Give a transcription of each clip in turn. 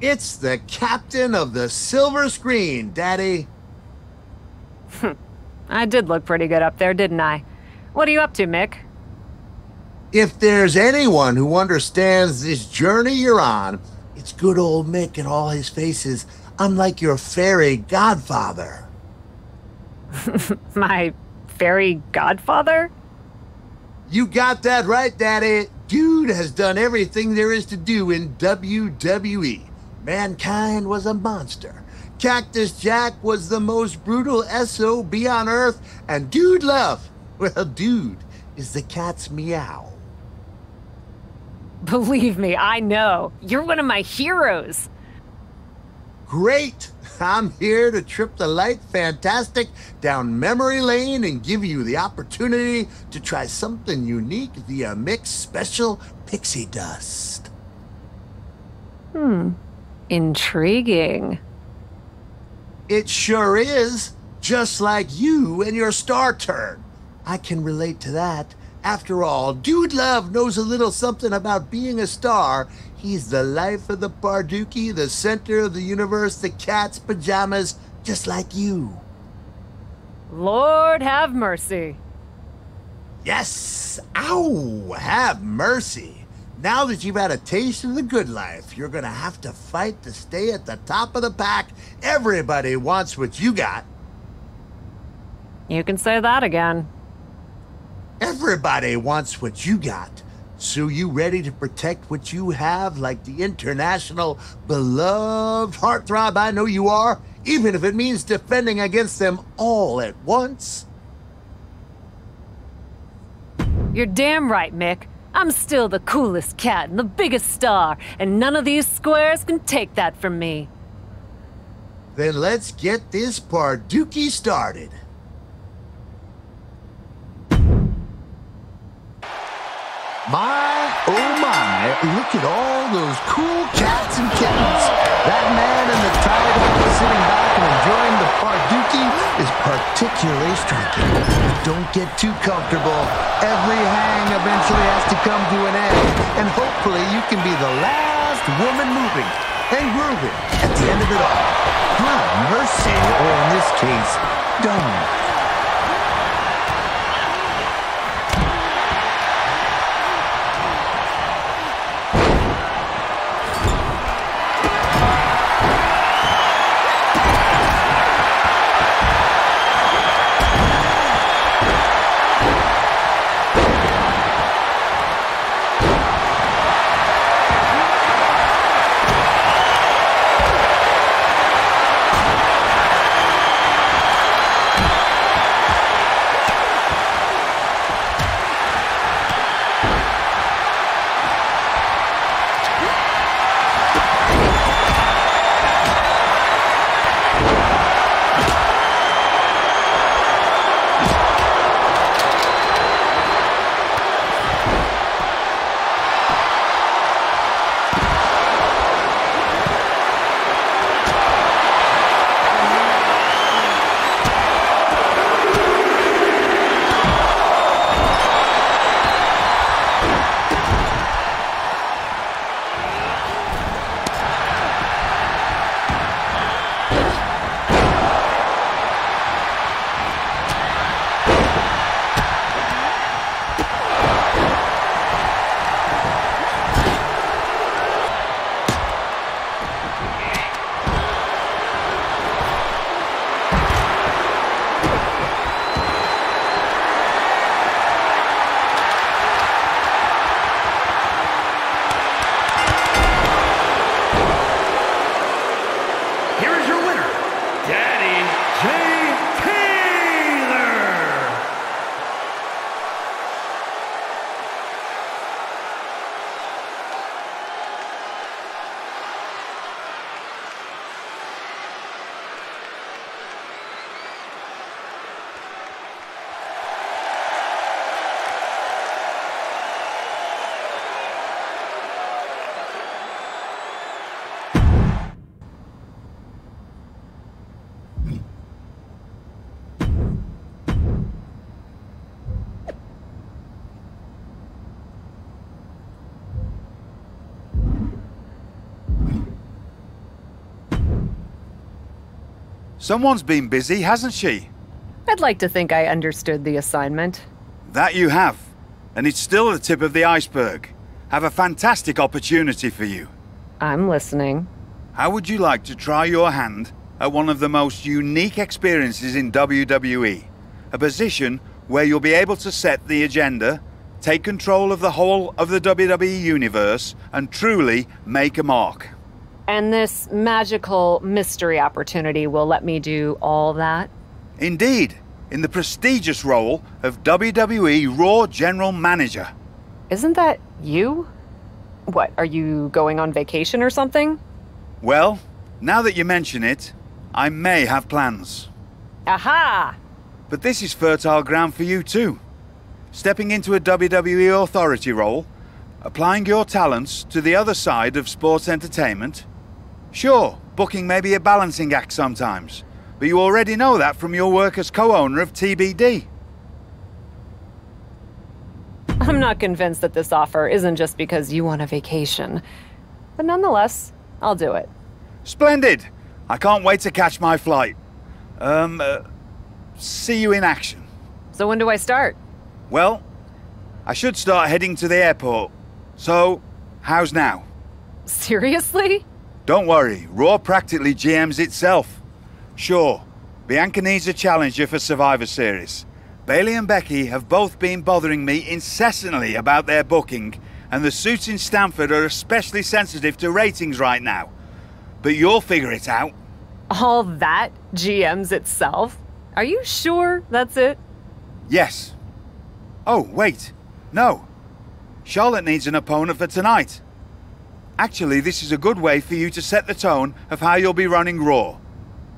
It's the captain of the silver screen, Daddy. I did look pretty good up there, didn't I? What are you up to, Mick? If there's anyone who understands this journey you're on, it's good old Mick and all his faces. I'm like your fairy godfather. My fairy godfather? You got that right, Daddy. Dude has done everything there is to do in WWE. Mankind was a monster. Cactus Jack was the most brutal SOB on Earth, and Dude Love, well, Dude is the cat's meow. Believe me, I know. You're one of my heroes. Great! I'm here to trip the light fantastic down memory lane and give you the opportunity to try something unique via Mick's special pixie dust. Intriguing. It sure is, just like you and your star turn. I can relate to that. After all, Dude Love knows a little something about being a star. He's the life of the Parduki, the center of the universe, the cat's pajamas, just like you. Lord have mercy. Yes! Ow! Have mercy. Now that you've had a taste of the good life, you're gonna have to fight to stay at the top of the pack. Everybody wants what you got. You can say that again. Everybody wants what you got. So you ready to protect what you have like the international beloved heartthrob I know you are, even if it means defending against them all at once? You're damn right, Mick. I'm still the coolest cat and the biggest star, and none of these squares can take that from me. Then let's get this Parduki started. My, oh my, look at all those cool cats and kittens. That man in the tide hat sitting back and enjoying the Parduki is particularly striking. Don't get too comfortable. Every hang eventually has to come to an end, and hopefully you can be the last woman moving and grooving at the end of it all. Have mercy, or in this case, don't. Someone's been busy, hasn't she? I'd like to think I understood the assignment. That you have. And it's still the tip of the iceberg. Have a fantastic opportunity for you. I'm listening. How would you like to try your hand at one of the most unique experiences in WWE? A position where you'll be able to set the agenda, take control of the whole of the WWE universe, and truly make a mark. And this magical mystery opportunity will let me do all that? Indeed, in the prestigious role of WWE Raw General Manager. Isn't that you? What, are you going on vacation or something? Well, now that you mention it, I may have plans. Aha! But this is fertile ground for you too. Stepping into a WWE authority role, applying your talents to the other side of sports entertainment. Sure, booking may be a balancing act sometimes, but you already know that from your work as co-owner of TBD. I'm not convinced that this offer isn't just because you want a vacation. But nonetheless, I'll do it. Splendid! I can't wait to catch my flight. See you in action. So when do I start? Well, I should start heading to the airport. So, how's now? Seriously? Don't worry, Raw practically GMs itself. Sure, Bianca needs a challenger for Survivor Series. Bayley and Becky have both been bothering me incessantly about their booking, and the suits in Stamford are especially sensitive to ratings right now. But you'll figure it out. All that GMs itself? Are you sure that's it? Yes. Oh, wait. No. Charlotte needs an opponent for tonight. Actually, this is a good way for you to set the tone of how you'll be running Raw.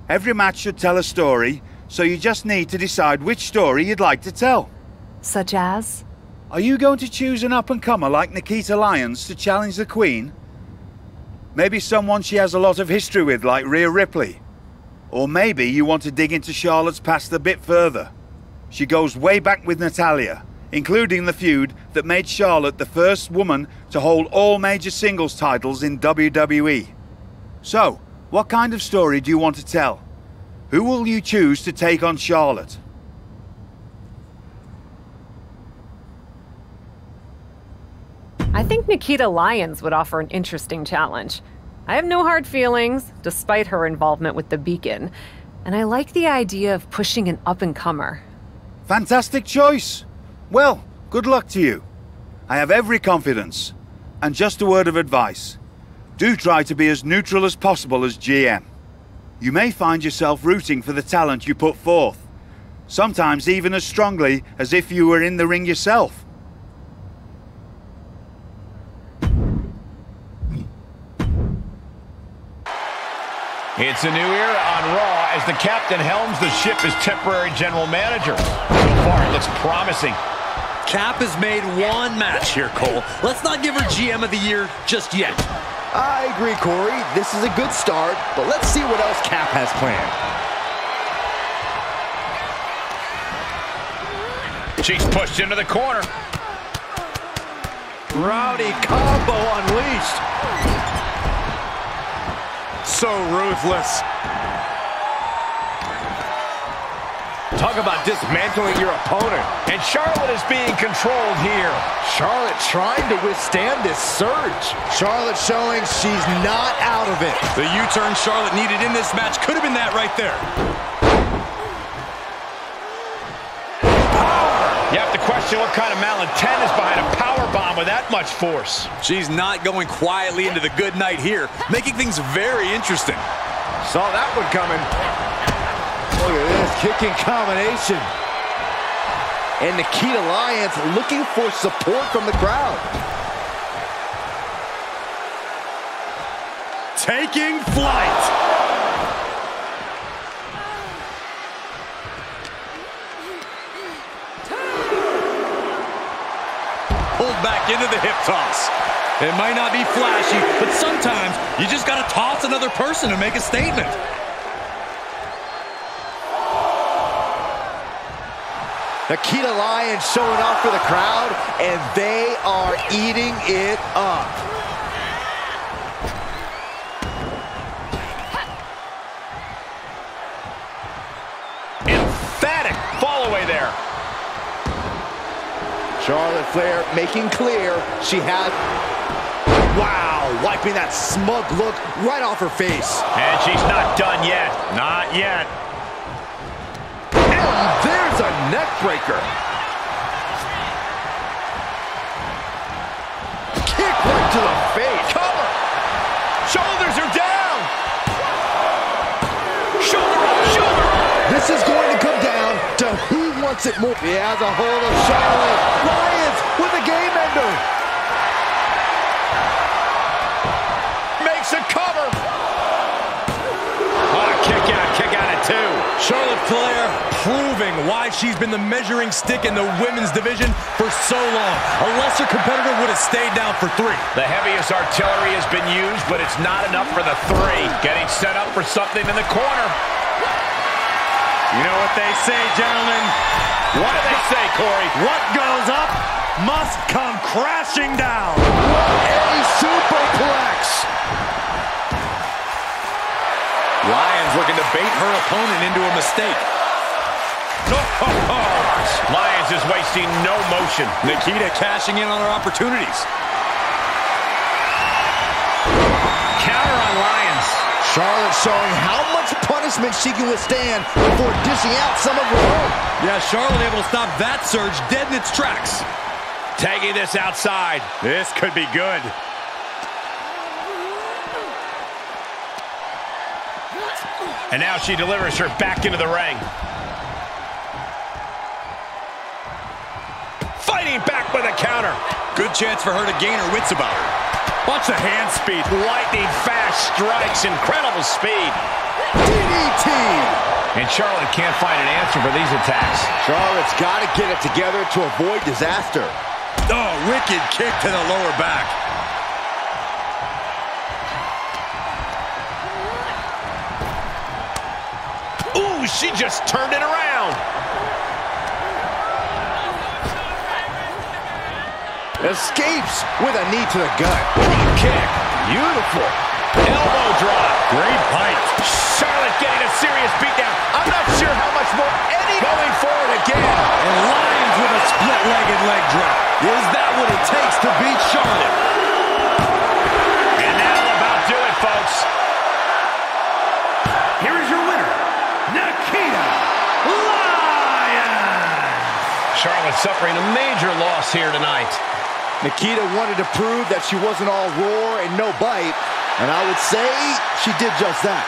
Every match should tell a story, so you just need to decide which story you'd like to tell. Such as? Are you going to choose an up-and-comer like Nikita Lyons to challenge the Queen? Maybe someone she has a lot of history with like Rhea Ripley. Or maybe you want to dig into Charlotte's past a bit further. She goes way back with Natalya, including the feud that made Charlotte the first woman to hold all major singles titles in WWE. So, what kind of story do you want to tell? Who will you choose to take on Charlotte? I think Nikita Lyons would offer an interesting challenge. I have no hard feelings, despite her involvement with the Beacon, and I like the idea of pushing an up-and-comer. Fantastic choice! Well, good luck to you. I have every confidence. And just a word of advice. Do try to be as neutral as possible as GM. You may find yourself rooting for the talent you put forth. Sometimes even as strongly as if you were in the ring yourself. It's a new era on Raw as the captain helms the ship as temporary general manager. So far, it looks promising. Cap has made one match here, Cole. Let's not give her GM of the year just yet. I agree, Corey. This is a good start, but let's see what else Cap has planned. She's pushed into the corner. Rowdy combo unleashed. So ruthless. Talk about dismantling your opponent. And Charlotte is being controlled here. Charlotte trying to withstand this surge. Charlotte showing she's not out of it. The U-turn Charlotte needed in this match could have been that right there. You have to question what kind of malintent is behind a powerbomb with that much force. She's not going quietly into the good night here, making things very interesting. Saw that one coming. Look at this kicking combination. And Nikita Lyons looking for support from the crowd. Taking flight. Pulled back into the hip toss. It might not be flashy, but sometimes you just got to toss another person to make a statement. Nikita Lyons showing off for the crowd, and they are eating it up. Charlotte Flair making clear she has... Wow, wiping that smug look right off her face. And she's not done yet. Not yet. And there's a neck breaker. Kick right to the face. Cover. Shoulders are down. Shoulder up, shoulder up. This is going to come down to who wants it more. He has a hold of Charlotte. Lyons with a game ender. Makes a cover. Kick out at 2. Charlotte Flair proving why she's been the measuring stick in the women's division for so long. A lesser competitor would have stayed down for 3. The heaviest artillery has been used, but it's not enough for the 3. Getting set up for something in the corner. You know what they say, gentlemen? What do they say, Corey? What goes up must come crashing down. A superplex. Lyons looking to bait her opponent into a mistake. Lyons is wasting no motion. Nikita cashing in on her opportunities. Counter on Lyons. Charlotte showing how much punishment she can withstand before dishing out some of her own. Yeah, Charlotte able to stop that surge dead in its tracks. Tagging this outside. This could be good. And now she delivers her back into the ring. Fighting back with a counter. Good chance for her to gain her wits about her. Watch the hand speed. Lightning fast strikes. Incredible speed. DDT. And Charlotte can't find an answer for these attacks. Charlotte's got to get it together to avoid disaster. Oh, wicked kick to the lower back. Ooh, she just turned it around. Escapes with a knee to the gut. Drop kick. Beautiful. Elbow drop. Great fight. Charlotte getting a serious beatdown. I'm not sure how much more going forward again. And Lyons with a split-legged leg drop. Is that what it takes to beat Charlotte? And that'll about do it, folks. Here is your winner, Nikita Lyons. Charlotte suffering a major loss here tonight. Nikita wanted to prove that she wasn't all roar and no bite, and I would say she did just that.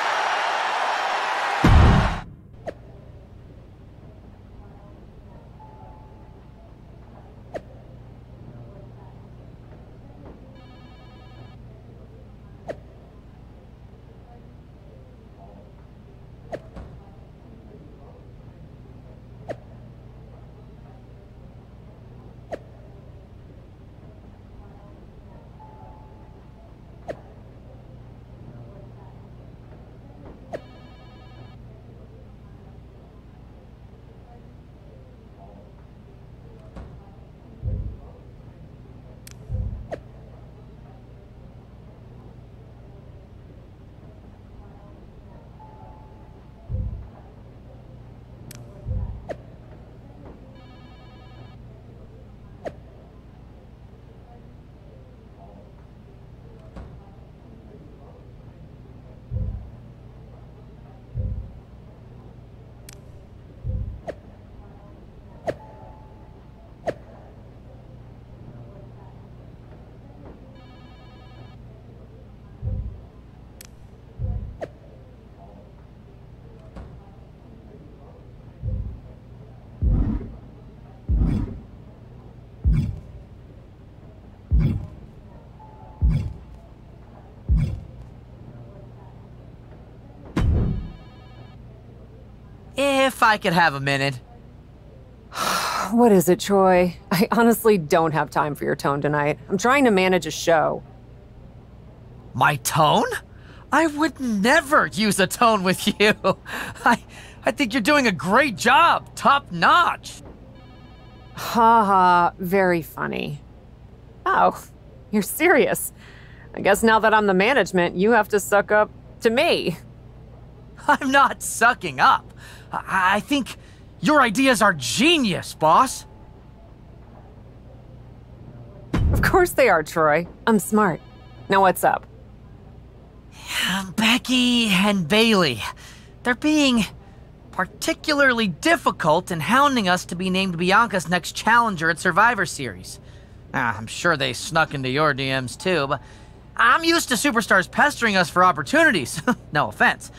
If I could have a minute. What is it, Troy? I honestly don't have time for your tone tonight. I'm trying to manage a show. My tone? I would never use a tone with you. I think you're doing a great job. Top notch. Ha ha, very funny. Oh, you're serious. I guess now that I'm the management, you have to suck up to me. I'm not sucking up. I think your ideas are genius, boss. Of course they are, Troy. I'm smart. Now what's up? Becky and Bailey. They're being particularly difficult in hounding us to be named Bianca's next challenger at Survivor Series. I'm sure they snuck into your DMs too, but I'm used to superstars pestering us for opportunities. No offense.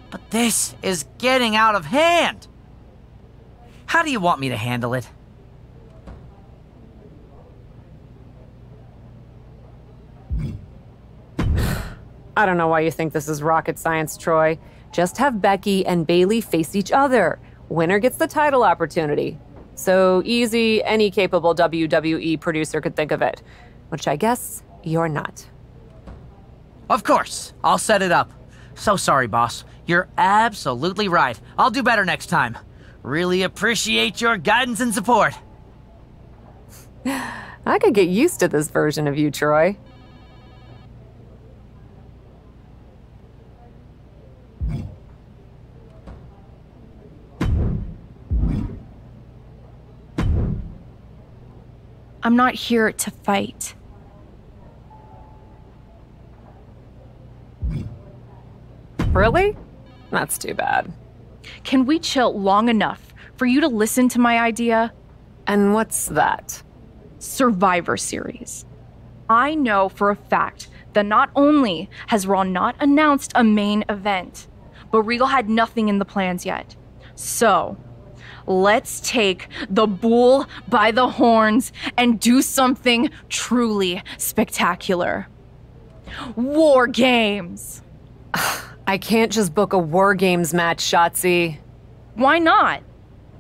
But this is getting out of hand. How do you want me to handle it? I don't know why you think this is rocket science, Troy. Just have Becky and Bailey face each other. Winner gets the title opportunity. So easy, any capable WWE producer could think of it. Which I guess you're not. Of course, I'll set it up. So sorry, boss. You're absolutely right. I'll do better next time. Really appreciate your guidance and support. I could get used to this version of you, Troy. I'm not here to fight. Really? That's too bad. Can we chill long enough for you to listen to my idea? And what's that? Survivor Series. I know for a fact that not only has Raw not announced a main event, but Regal had nothing in the plans yet. So, let's take the bull by the horns and do something truly spectacular. War Games! I can't just book a War Games match, Shotzi. Why not?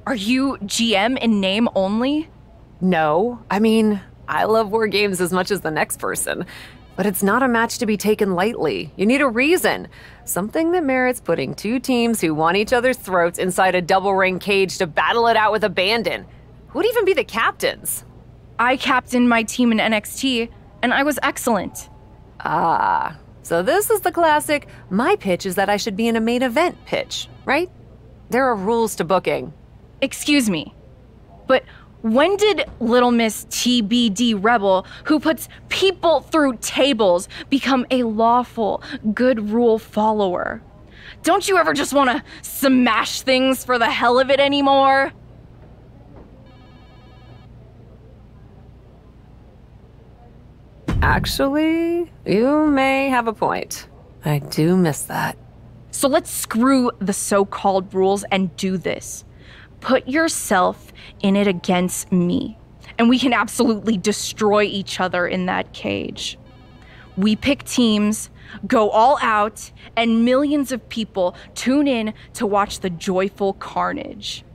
Are you GM in name only? No. I mean, I love War Games as much as the next person. But it's not a match to be taken lightly. You need a reason. Something that merits putting two teams who want each other's throats inside a double ring cage to battle it out with abandon. Who'd even be the captains? I captained my team in NXT, and I was excellent. Ah, so this is the classic, my pitch is that I should be in a main event pitch, right? There are rules to booking. Excuse me, but when did Little Miss TBD Rebel, who puts people through tables, become a lawful, good rule follower? Don't you ever just want to smash things for the hell of it anymore? Actually, you may have a point. I do miss that. So let's screw the so-called rules and do this. Put yourself in it against me, and we can absolutely destroy each other in that cage. We pick teams, go all out, and millions of people tune in to watch the joyful carnage.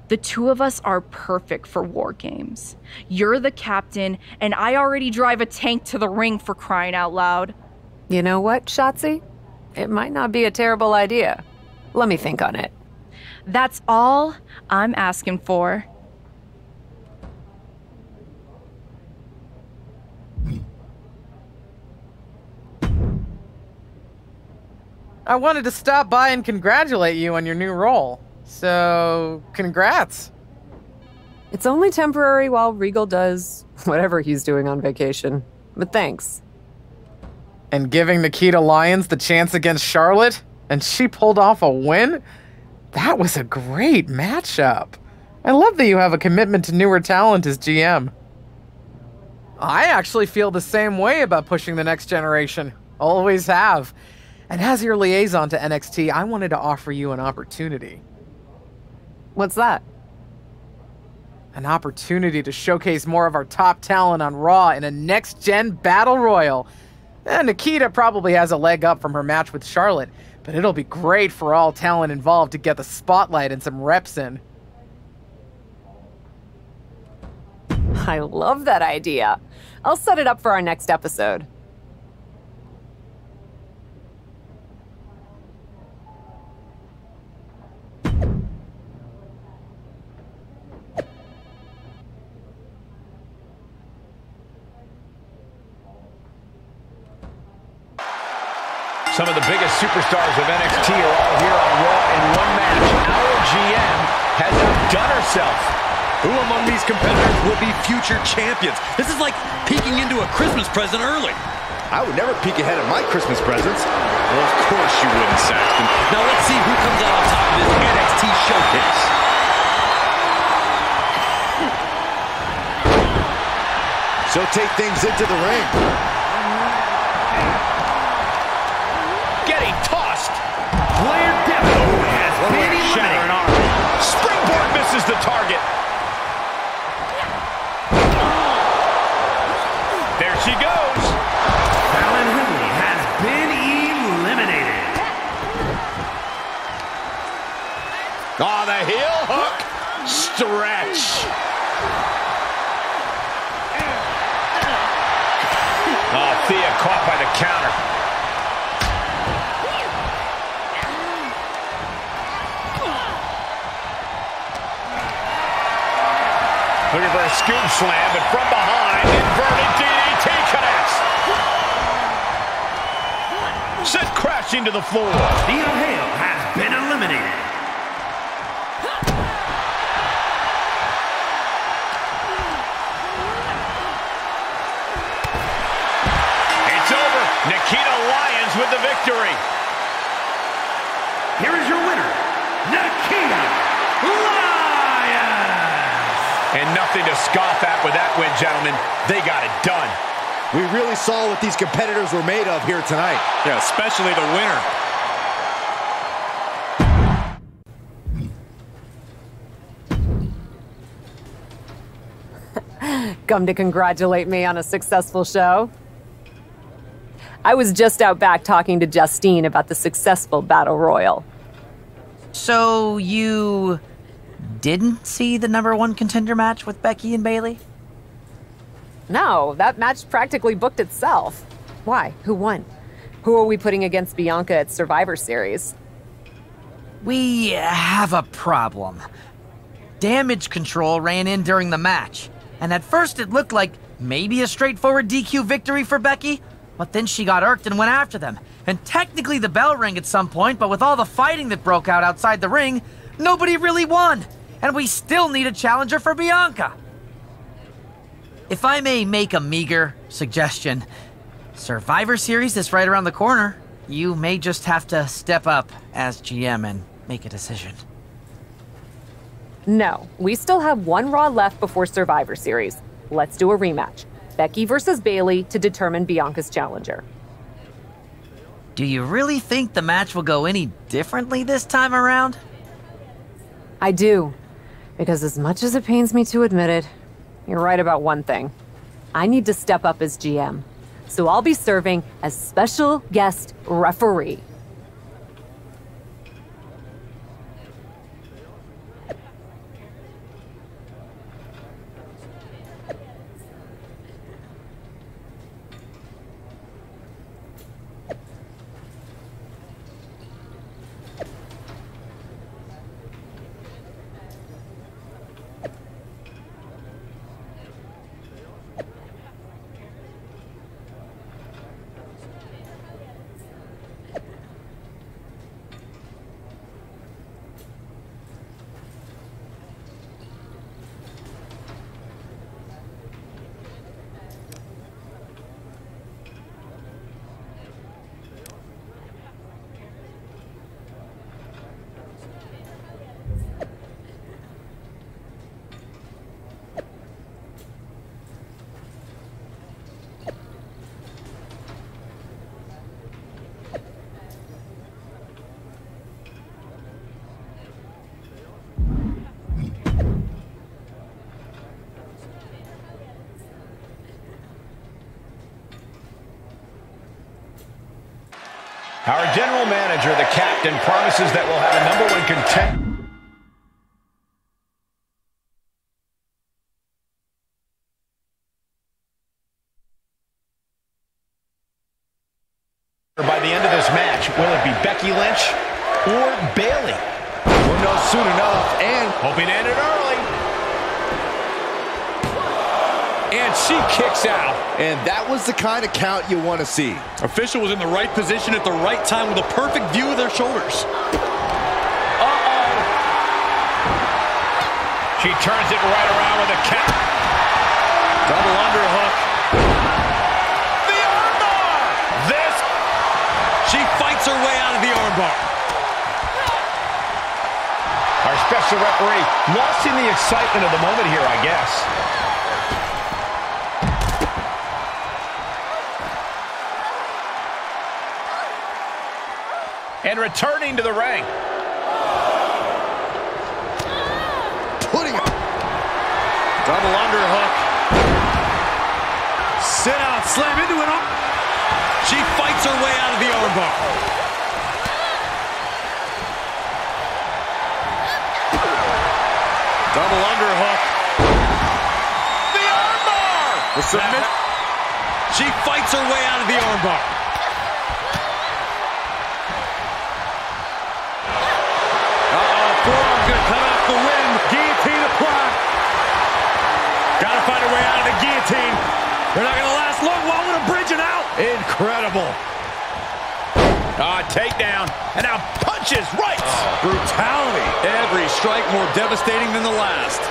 The two of us are perfect for War Games. You're the captain, and I already drive a tank to the ring, for crying out loud. You know what, Shotzi? It might not be a terrible idea. Let me think on it. That's all I'm asking for. I wanted to stop by and congratulate you on your new role. So, congrats. It's only temporary while Regal does whatever he's doing on vacation. But thanks. And giving Nikita Lyons the chance against Charlotte, and she pulled off a win? That was a great matchup. I love that you have a commitment to newer talent as GM. I actually feel the same way about pushing the next generation. Always have. And as your liaison to NXT, I wanted to offer you an opportunity. What's that? An opportunity to showcase more of our top talent on Raw in a next-gen battle royal. Nikita probably has a leg up from her match with Charlotte, but it'll be great for all talent involved to get the spotlight and some reps in. I love that idea. I'll set it up for our next episode. Some of the biggest superstars of NXT are all here on Raw in one match. Our GM has outdone herself. Who among these competitors will be future champions? This is like peeking into a Christmas present early. I would never peek ahead of my Christmas presents. Well, of course you wouldn't, Saxton. Now let's see who comes out on top of this NXT showcase. She'll take things into the ring. Getting tossed. Blair Devil has been Shattering eliminated. arm. Springboard misses the target. There she goes. Fallon Henley has been eliminated. Oh, the heel hook. Stretch. Oh, Thea caught by the counter. Looking for a scoop slam, but from behind, inverted DDT connects. Sent crashing to the floor. Thea Hale has been eliminated. It's over. Nikita Lyons with the victory. Here is your winner, Nikita Lyons. And nothing to scoff at with that win, gentlemen. They got it done. We really saw what these competitors were made of here tonight. Yeah, especially the winner. Come to congratulate me on a successful show? I was just out back talking to Justine about the successful Battle Royal. So you didn't see the #1 contender match with Becky and Bayley? No, that match practically booked itself. Why? Who won? Who are we putting against Bianca at Survivor Series? We have a problem. Damage Control ran in during the match, and at first it looked like maybe a straightforward DQ victory for Becky, but then she got irked and went after them. And technically the bell rang at some point, but with all the fighting that broke out outside the ring, nobody really won. And we still need a challenger for Bianca. If I may make a meager suggestion, Survivor Series is right around the corner. You may just have to step up as GM and make a decision. No, we still have one Raw left before Survivor Series. Let's do a rematch. Becky versus Bayley to determine Bianca's challenger. Do you really think the match will go any differently this time around? I do. Because as much as it pains me to admit it, you're right about one thing. I need to step up as GM. So I'll be serving as special guest referee. Our general manager, the captain, promises that we'll have a #1 contender by the end of this match. Will it be Becky Lynch or Bayley? We'll know soon enough, and hoping to end it early. And she kicks out. And that was the kind of count you want to see. Official was in the right position at the right time with a perfect view of their shoulders. She She turns it right around with a count. Double underhook. The armbar! This... She fights her way out of the armbar. Our special referee lost in the excitement of the moment here, I guess. And returning to the ring. Putting it. Double underhook. Sit out, slam into it. She fights her way out of the armbar. Double underhook. The armbar! The submit. She fights her way out of the armbar. Forearm gonna cut off the wind. Guillotine applied. Gotta find a way out of the guillotine. They're not gonna last long. Wall with a bridge and out. Incredible. Takedown. And now punches right. Brutality. Every strike more devastating than the last.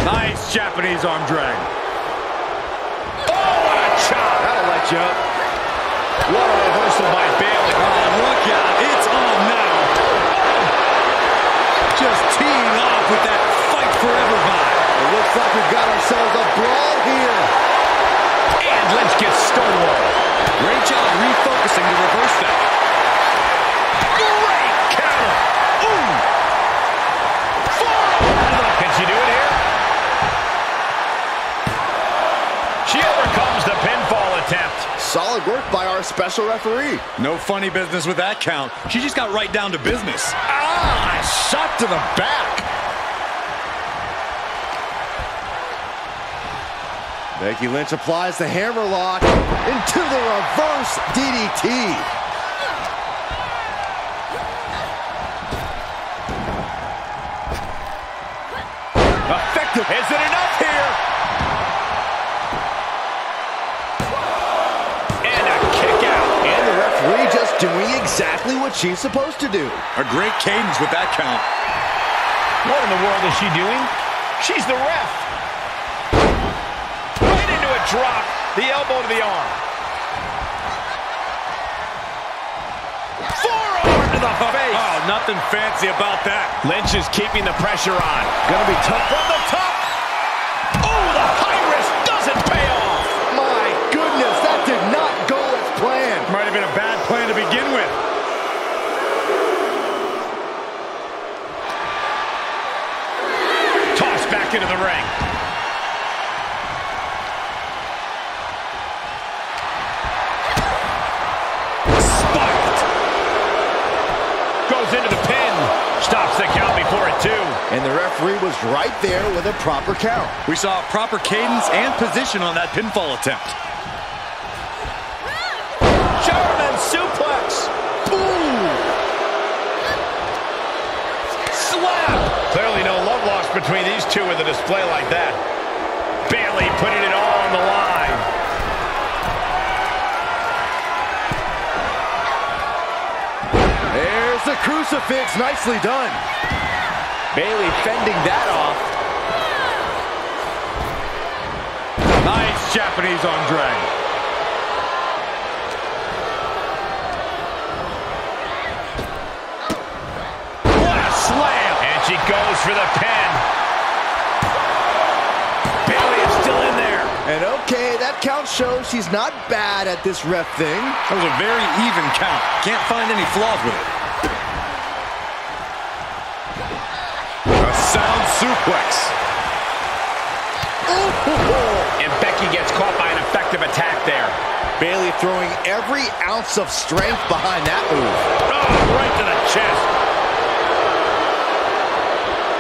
Nice Japanese arm drag. Oh, what a chop. That'll light you up. What a reversal by Bayley. Oh, look out. It's on now. Just teeing off with that fight forever vibe. It looks like we've got ourselves a brawl here. And Lynch gets stonewalled. Great job refocusing to reverse that. Great counter. Ooh. Forearm. Can she do it here? She overcomes the pinfall attempt. Solid work by our special referee. No funny business with that count. She just got right down to business. Ah, shot to the back. Becky Lynch applies the hammerlock into the reverse DDT. Effective. Is it enough here? And a kick out. And the referee just doing exactly what she's supposed to do. A great cadence with that count. What in the world is she doing? She's the ref. Right into a drop. The elbow to the arm. Forearm to the face. Oh, nothing fancy about that. Lynch is keeping the pressure on. Gonna be tough from the top. Oh, the high risk doesn't pay off. My goodness, that did not go as planned. Might have been a bad plan to begin with. Tossed back into the ring. Spiked. Goes into the pin. Stops the count before it, too. And the referee was right there with a proper count. We saw proper cadence and position on that pinfall attempt. German suplex. Ooh. Slap. Clearly no love lost between these two with a display like that. Bayley putting it all on the line. There's the crucifix. Nicely done. Bayley fending that off. Nice Japanese arm drag. What a slam. And she goes for the pin. Bayley is still in there. And okay, that count shows she's not bad at this ref thing. That was a very even count. Can't find any flaws with it. A sound suplex. And Becky gets caught by an effective attack there. Bayley throwing every ounce of strength behind that move. Oh, right to the chest.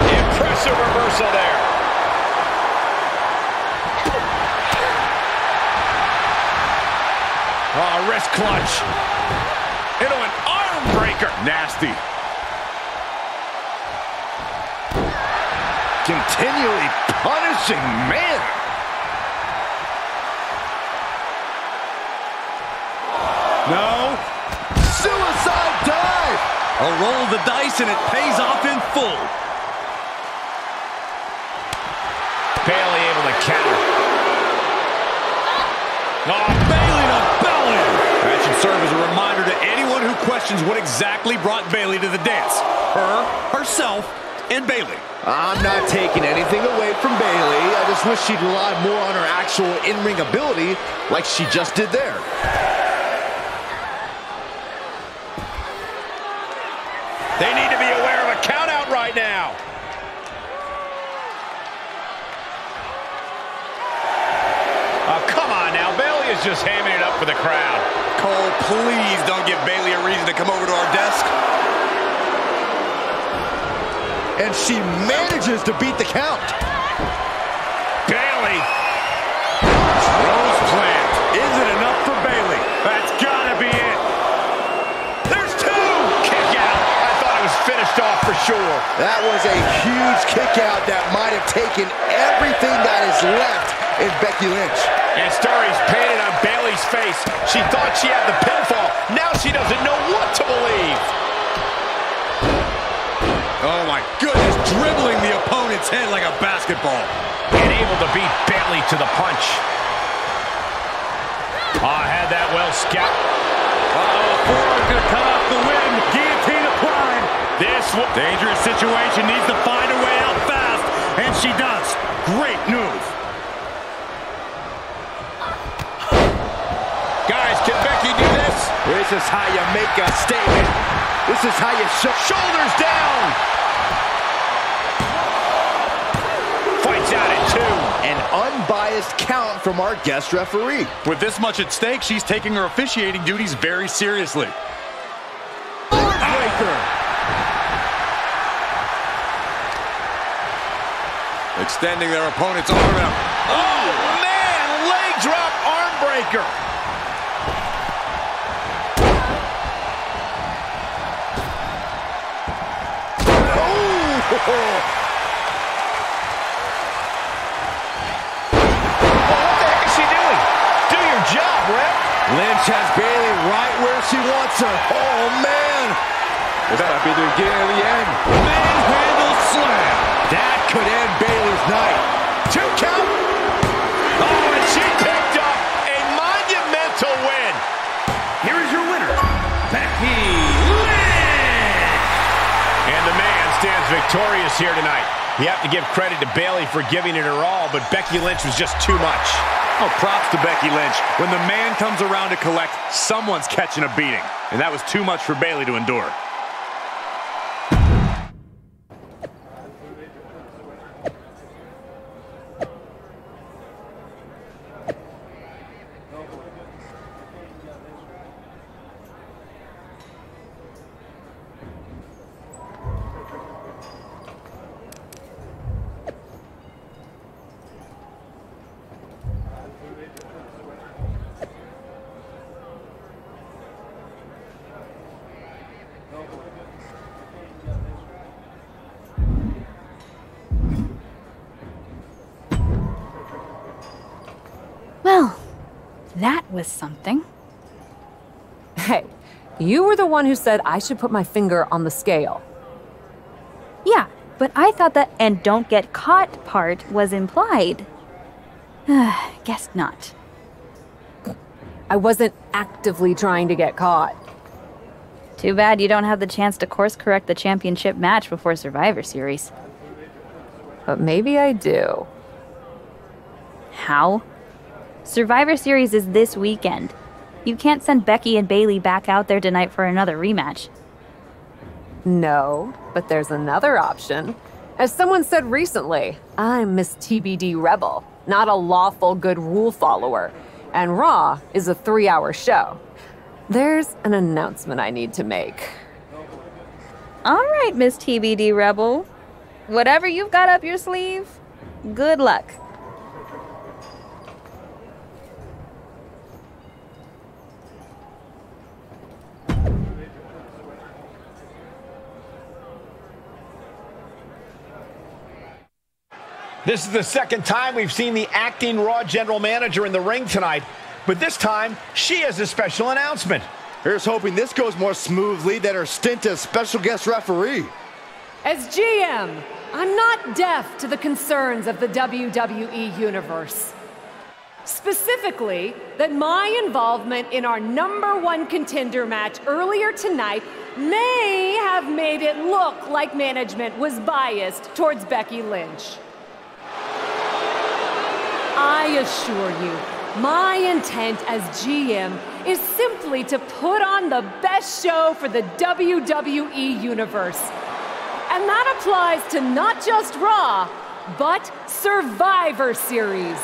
Impressive reversal there. Oh, wrist clutch. Into an arm breaker. Nasty. Continually punishing, man. No. Suicide dive. A roll of the dice, and it pays off in full. Bayley able to counter. Oh, Bayley to belly. That should serve as a reminder to anyone who questions what exactly brought Bayley to the dance. Herself, and Bayley. I'm not taking anything away from Bayley. I just wish she'd rely more on her actual in-ring ability like she just did there. They need to be aware of a count-out right now. Oh, come on now. Bayley is just hamming it up for the crowd. Cole, please don't give Bayley a reason to come over to our desk. And she manages to beat the count. Bayley. Rose plant. Is it enough for Bayley? That's gotta be it. There's two. Kick out. I thought it was finished off for sure. That was a huge kick out that might have taken everything that is left in Becky Lynch. And stories painted on Bayley's face. She thought she had the pinfall. Now she doesn't know what to believe. Oh my goodness, dribbling the opponent's head like a basketball. And able to beat Bayley to the punch. Oh, had that well scouted. Forearm gonna cut off the win. Guillotine applied. This dangerous situation, needs to find a way out fast. And she does. Great move. Guys, can Becky do this? This is how you make a statement. This is how you show. Shoulders down. Fights out at 2. An unbiased count from our guest referee. With this much at stake, she's taking her officiating duties very seriously. Breaker. Extending their opponent's arm out. Oh, man! Leg drop arm breaker. Oh, what the heck is she doing? Do your job, Ref. Lynch has Bayley right where she wants her. Oh, man. This might be the beginning of the end. Manhandle slam. That could end Bayley's night. 2 count. Oh, and she picked up a monumental win. Here is your winner, Becky Lynch. And the man stands victorious here tonight. You have to give credit to Bayley for giving it her all, but Becky Lynch was just too much. Oh, props to Becky Lynch. When the man comes around to collect, someone's catching a beating. And that was too much for Bayley to endure. Well, that was something. Hey, you were the one who said I should put my finger on the scale. Yeah, but I thought that "and don't get caught" part was implied. Guess not. I wasn't actively trying to get caught. Too bad you don't have the chance to course correct the championship match before Survivor Series. But maybe I do. How? Survivor Series is this weekend. You can't send Becky and Bayley back out there tonight for another rematch. No, but there's another option. As someone said recently, I'm Miss TBD Rebel, not a lawful good rule follower. And Raw is a 3-hour show. There's an announcement I need to make. All right, Miss TBD Rebel. Whatever you've got up your sleeve, good luck. This is the second time we've seen the acting Raw general manager in the ring tonight, but this time she has a special announcement. Here's hoping this goes more smoothly than her stint as special guest referee. As GM, I'm not deaf to the concerns of the WWE Universe. Specifically, that my involvement in our #1 contender match earlier tonight may have made it look like management was biased towards Becky Lynch. I assure you, my intent as GM is simply to put on the best show for the WWE Universe. And that applies to not just Raw, but Survivor Series.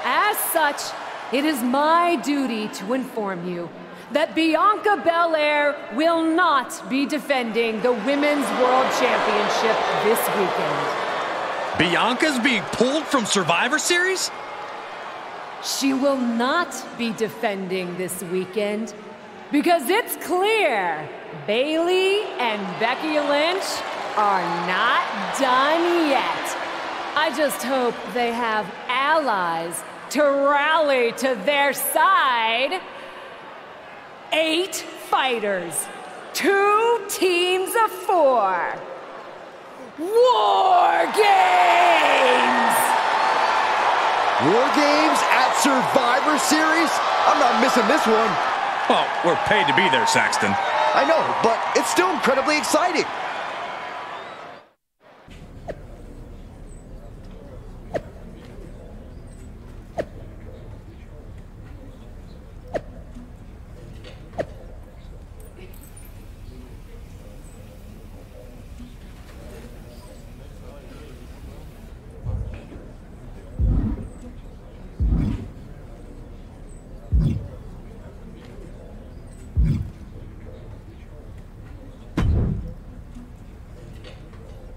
As such, it is my duty to inform you that Bianca Belair will not be defending the Women's World Championship this weekend. Bianca's being pulled from Survivor Series? She will not be defending this weekend because it's clear Bayley and Becky Lynch are not done yet. I just hope they have allies to rally to their side. 8 fighters, 2 teams of 4. War Games! War Games at Survivor Series? I'm not missing this one. Well, we're paid to be there, Saxton. I know, but it's still incredibly exciting.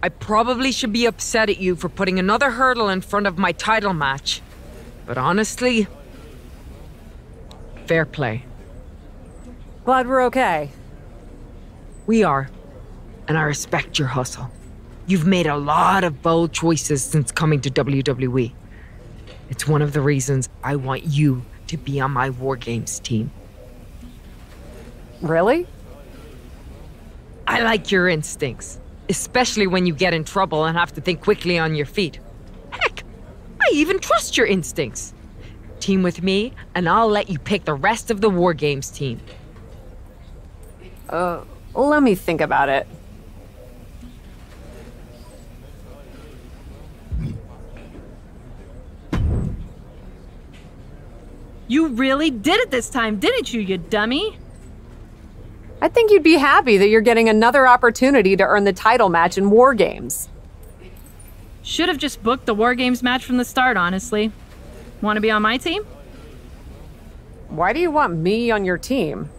I probably should be upset at you for putting another hurdle in front of my title match. But honestly, fair play. Glad we're okay. We are, and I respect your hustle. You've made a lot of bold choices since coming to WWE. It's one of the reasons I want you to be on my War Games team. Really? I like your instincts. Especially when you get in trouble and have to think quickly on your feet. Heck, I even trust your instincts. Team with me, and I'll let you pick the rest of the War Games team. Let me think about it. You really did it this time, didn't you, you dummy? I think you'd be happy that you're getting another opportunity to earn the title match in War Games. Should have just booked the War Games match from the start, honestly. Want to be on my team? Why do you want me on your team?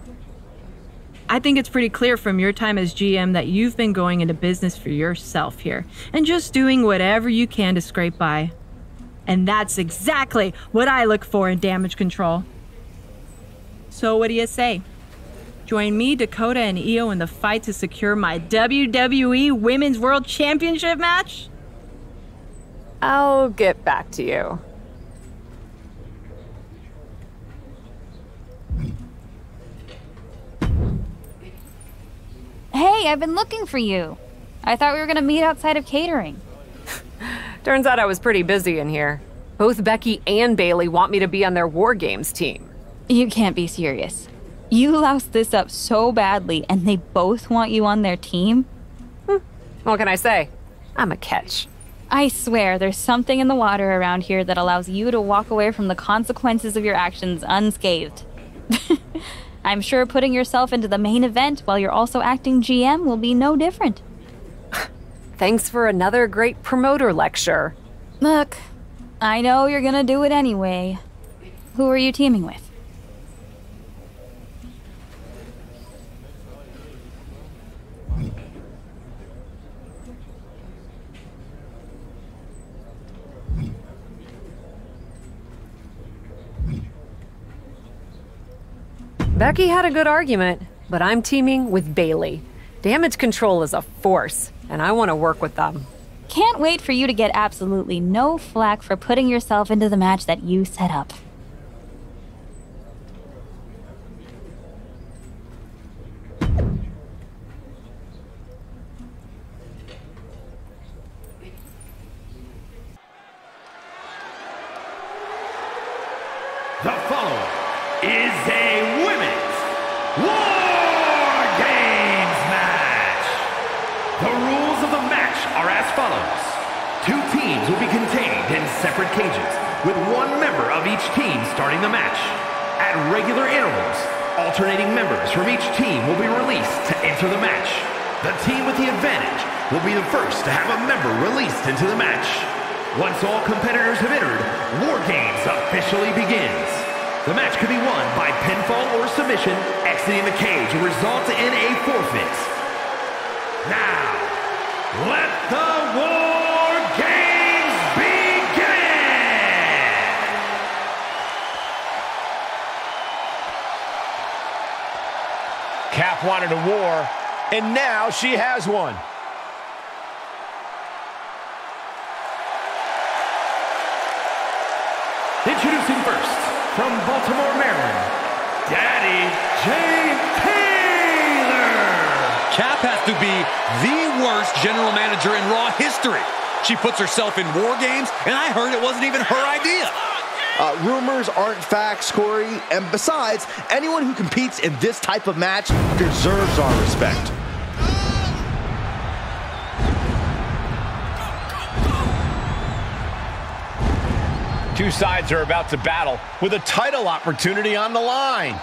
I think it's pretty clear from your time as GM that you've been going into business for yourself here and just doing whatever you can to scrape by. And that's exactly what I look for in damage control. So what do you say? Join me, Dakota, and Io in the fight to secure my WWE Women's World Championship match? I'll get back to you. Hey, I've been looking for you. I thought we were gonna meet outside of catering. Turns out I was pretty busy in here. Both Becky and Bayley want me to be on their War Games team. You can't be serious. You loused this up so badly, and they both want you on their team? What can I say? I'm a catch. I swear, there's something in the water around here that allows you to walk away from the consequences of your actions unscathed. I'm sure putting yourself into the main event while you're also acting GM will be no different. Thanks for another great promoter lecture. Look, I know you're gonna do it anyway. Who are you teaming with? Becky had a good argument, but I'm teaming with Bayley. Damage control is a force, and I want to work with them. Can't wait for you to get absolutely no flack for putting yourself into the match that you set up. follows. 2 teams will be contained in separate cages, with 1 member of each team starting the match. At regular intervals, alternating members from each team will be released to enter the match. The team with the advantage will be the first to have a member released into the match. Once all competitors have entered, War Games officially begins. The match could be won by pinfall or submission. Exiting the cage will result in a forfeit. Now, let the War Games begin! Cap wanted a war, and now she has one. Introducing first, from Baltimore, Maryland, Daddy J. Taylor. Cap has to be the worst general manager in Raw history. She puts herself in War Games, and I heard it wasn't even her idea. Rumors aren't facts, Corey. And besides, anyone who competes in this type of match deserves our respect. Two sides are about to battle with a title opportunity on the line.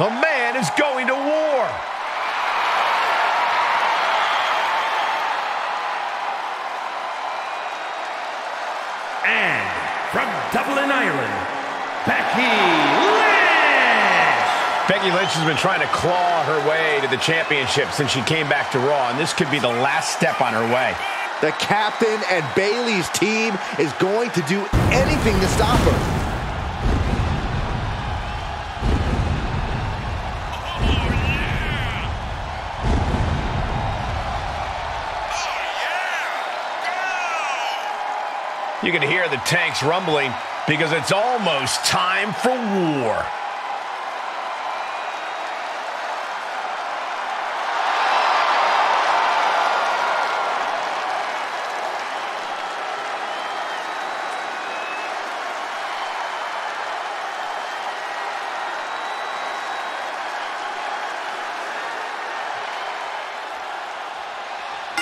A man is going to war. And from Dublin, Ireland, Becky Lynch. Becky Lynch has been trying to claw her way to the championship since she came back to Raw, and this could be the last step on her way. The captain and Bayley's team is going to do anything to stop her. You can hear the tanks rumbling because it's almost time for war.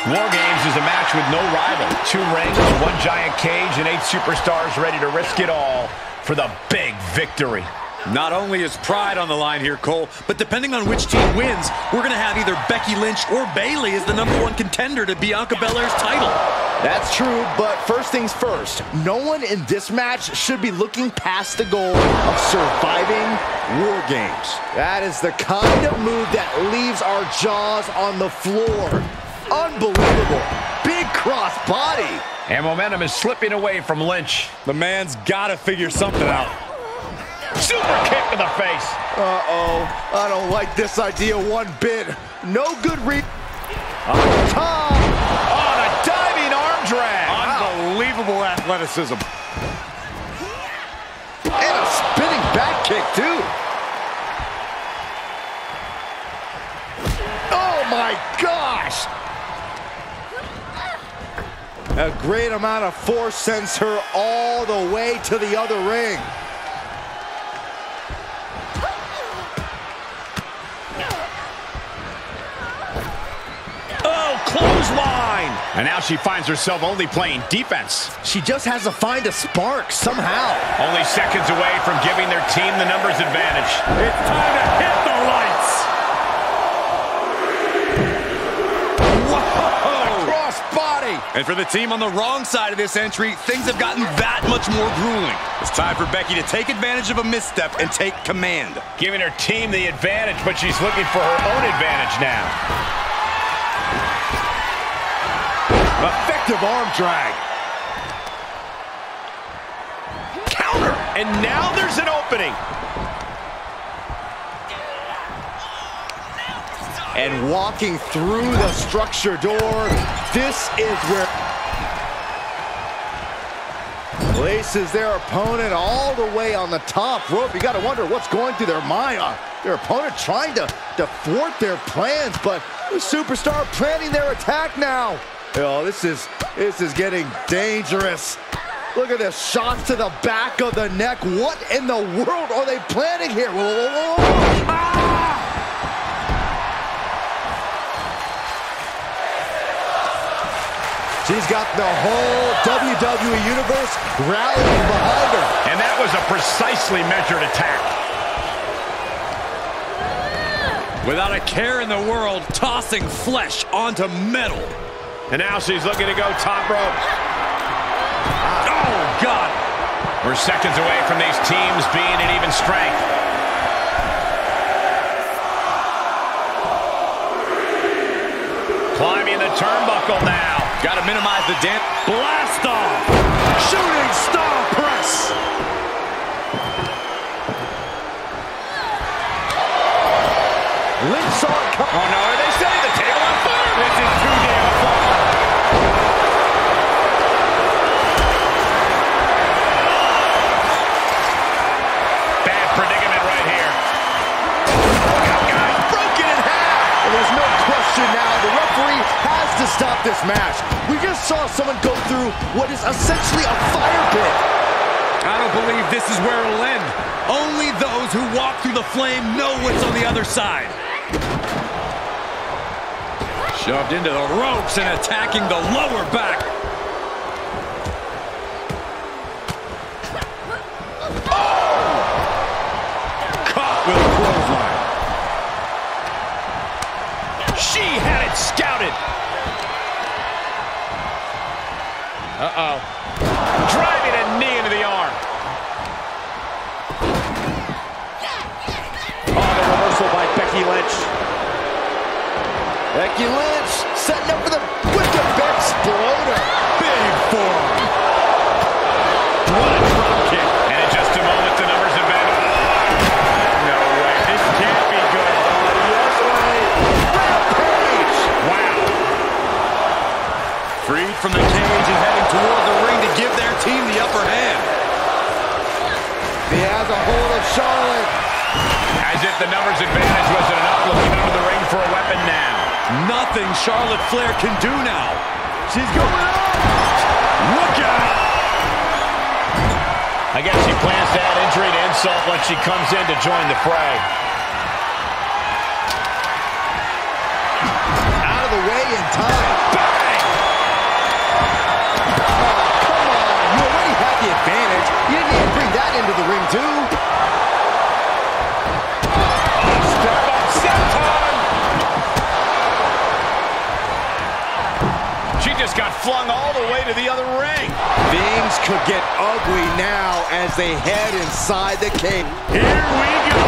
War Games is a match with no rival. 2 rings, 1 giant cage, and 8 superstars ready to risk it all for the big victory. Not only is pride on the line here, Cole, but depending on which team wins, we're going to have either Becky Lynch or Bayley as the #1 contender to Bianca Belair's title. That's true, but first things first, no one in this match should be looking past the goal of surviving War Games. That is the kind of move that leaves our jaws on the floor. Unbelievable. Big cross body. And momentum is slipping away from Lynch. The man's got to figure something out. Super kick to the face. Uh-oh. I don't like this idea one bit. No good on top. On a diving arm drag. Unbelievable athleticism. And a spinning back kick, too. Oh, my gosh. A great amount of force sends her all the way to the other ring. Oh, clothesline! And now she finds herself only playing defense. She just has to find a spark somehow. Only seconds away from giving their team the numbers advantage. It's time to hit the lights. And for the team on the wrong side of this entry, things have gotten that much more grueling. It's time for Becky to take advantage of a misstep and take command. Giving her team the advantage, but she's looking for her own advantage now. Effective arm drag. Counter! And now there's an opening. and walking through the structure door. This is where places their opponent all the way on the top rope. You got to wonder what's going through their mind. Their opponent trying to thwart their plans, but the superstar planning their attack now. Oh, this is getting dangerous. Look at this, shots to the back of the neck. What in the world are they planning here? Whoa, whoa, whoa. Ah! She's got the whole WWE Universe rallying behind her. And that was a precisely measured attack. Without a care in the world, tossing flesh onto metal. And now she's looking to go top rope. Oh, God. We're seconds away from these teams being at even strength. Climbing the turnbuckle now. Got to minimize the damage. Blast off. Shooting star press. Lynch saw it come. Oh, no. Are they setting the table on fire? This is too damn far. Bad predicament right here. Look out, guys. Broken in half. And there's no question now. The referee has to stop this match. We just saw someone go through what is essentially a fire pit. I don't believe this is where it'll end. Only those who walk through the flame know what's on the other side. Shoved into the ropes and attacking the lower back. Oh! Caught with a clothesline. She had it scouted. Uh-oh. Driving a knee into the arm. Oh, the reversal by Becky Lynch. Becky Lynch setting up for the wicked exploder. Big forearm. What a drop kick. And in just a moment, the numbers have been... No way. This can't be good. Yes way. Rampage. Wow. Freed from the cage and heading toward the ring to give their team the upper hand. He has a hold of Charlotte. As if the numbers advantage wasn't enough, looking under the ring for a weapon now. Nothing Charlotte Flair can do now. She's going up. Look out! I guess she plans to add injury to insult when she comes in to join the fray. Out of the way in time. Bang! Oh, come on. You already had the advantage. You didn't even bring that into the ring, too. Step up, senton! She just got flung all the way to the other ring. Things could get ugly now as they head inside the cage. Here we go.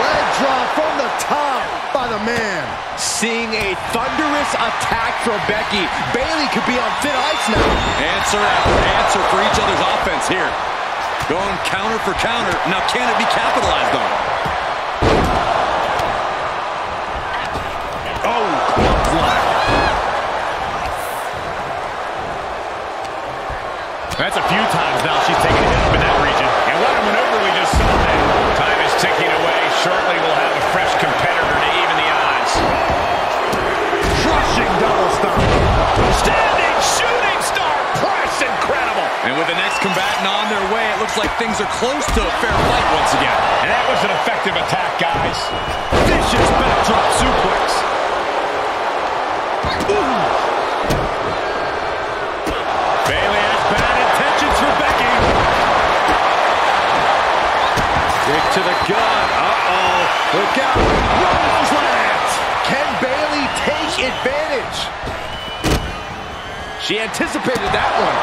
Leg drop from the top by the man. Seeing a thunderous attack from Becky. Bayley could be on thin ice now. Answer after answer for each other's offense here. Going counter for counter. Now can it be capitalized on? Oh, clothesline. That's a few times now she's taken a hit up in that region. And what a maneuver we just saw there. Time is ticking away. Shortly we'll have a fresh competitor to even the odds. Crushing double stomp. Standing shooting star press. Incredible. And with the next combatant on their way, it looks like things are close to a fair fight once again. And that was an effective attack, guys. Vicious backdrop suplex. Ooh. Bayley has bad intentions for Becky. Kick to the gut. Uh-oh. Look out. Rose lands. Can Bayley take advantage? She anticipated that one.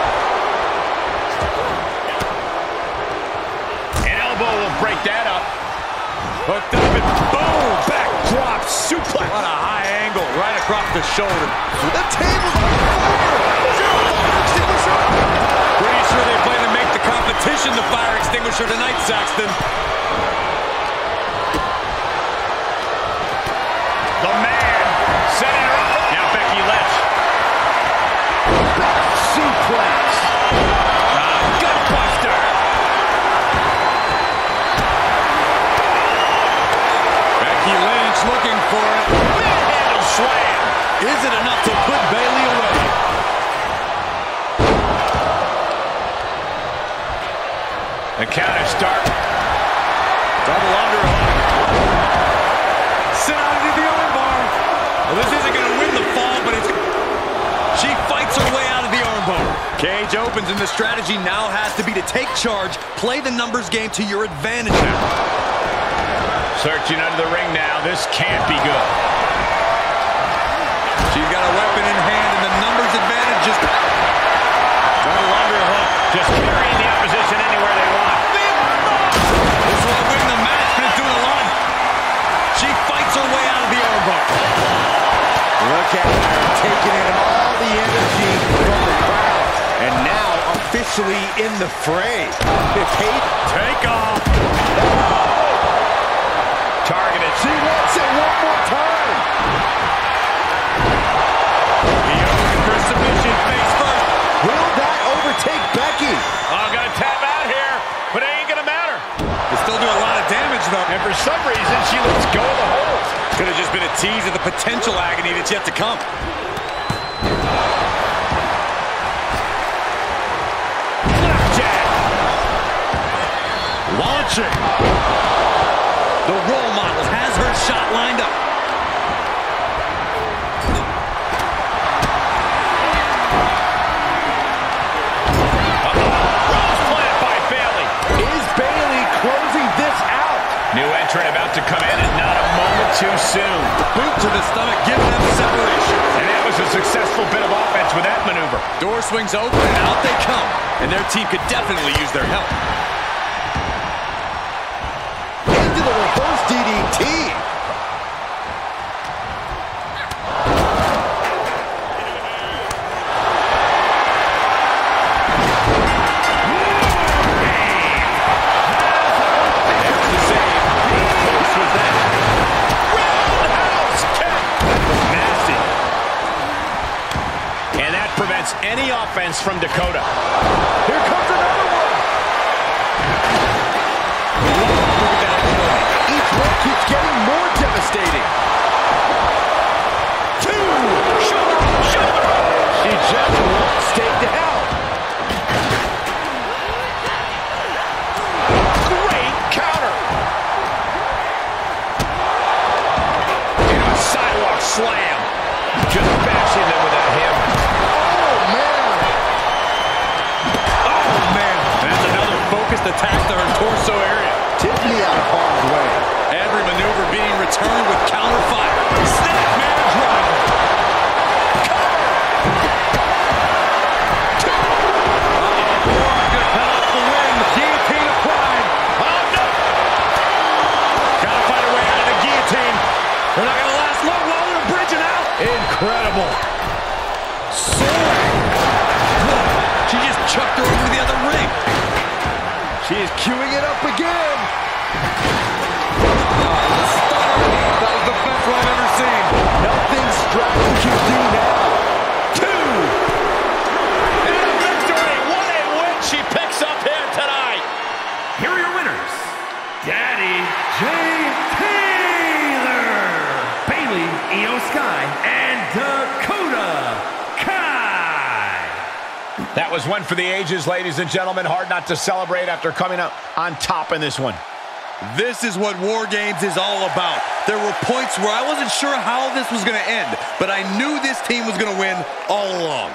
An elbow will break that up. Hooked up and boom! Backdrop suplex. What a high angle right across the shoulder. The table's on fire. Is there a fire extinguisher? Pretty sure they plan to make the competition the fire extinguisher tonight, Saxton. The man Is it enough to put Bayley away? The counter start. Double underhook. Sit out into the armbar. Well, this isn't going to win the fall, but it's... She fights her way out of the armbar. Cage opens, and the strategy now has to be to take charge, play the numbers game to your advantage now. Searching under the ring now. This can't be good. She's got a weapon in hand, and the numbers advantage just... Double underhook. Just carrying the opposition anywhere they want. This will win the match, but it's doing a lot. She fights her way out of the armbar. Look at her taking in all the energy from the crowd. And now officially in the fray. Take off. Targeted. She wants it one more time. The open for submission face first. Will that overtake Becky? Oh, gonna tap out here, but it ain't gonna matter. They still do a lot of damage, though. And for some reason, she lets go of the hold. Could have just been a tease of the potential agony that's yet to come. Left jab. Launching. The role model has her shot lined up. New entrant about to come in and not a moment too soon. Boot to the stomach, giving them separation. And that was a successful bit of offense with that maneuver. Door swings open, and out they come. And their team could definitely use their help. Into the reverse DDT. Any offense from Dakota. Here comes another one. Each one keeps getting more devastating. Two. Shoulder. She just won't stay down. Great counter. And a sidewalk slam. Just bashing them with that hammer. Attack to her torso area. Tiffany out of harm's way. Every maneuver being returned with counter fire. Snap man driver. Good cut off the ring. Guillotine applied. Oh no! Gotta find a way out of the guillotine. They're not gonna last long while they're bridging out. Incredible. She just chucked her over the other ring. She is queuing it up again. That was the best one I've ever seen. Nothing Stratton can do now. Two. And a victory. What a win she picks up here tonight. Here are your winners. Daddy J. Taylor, Bayley, Io Sky, and Dakota Kai. That was one for the ages, ladies and gentlemen. Hard not to celebrate after coming up on top in this one. This is what War Games is all about. There were points where I wasn't sure how this was going to end, but I knew this team was going to win all along.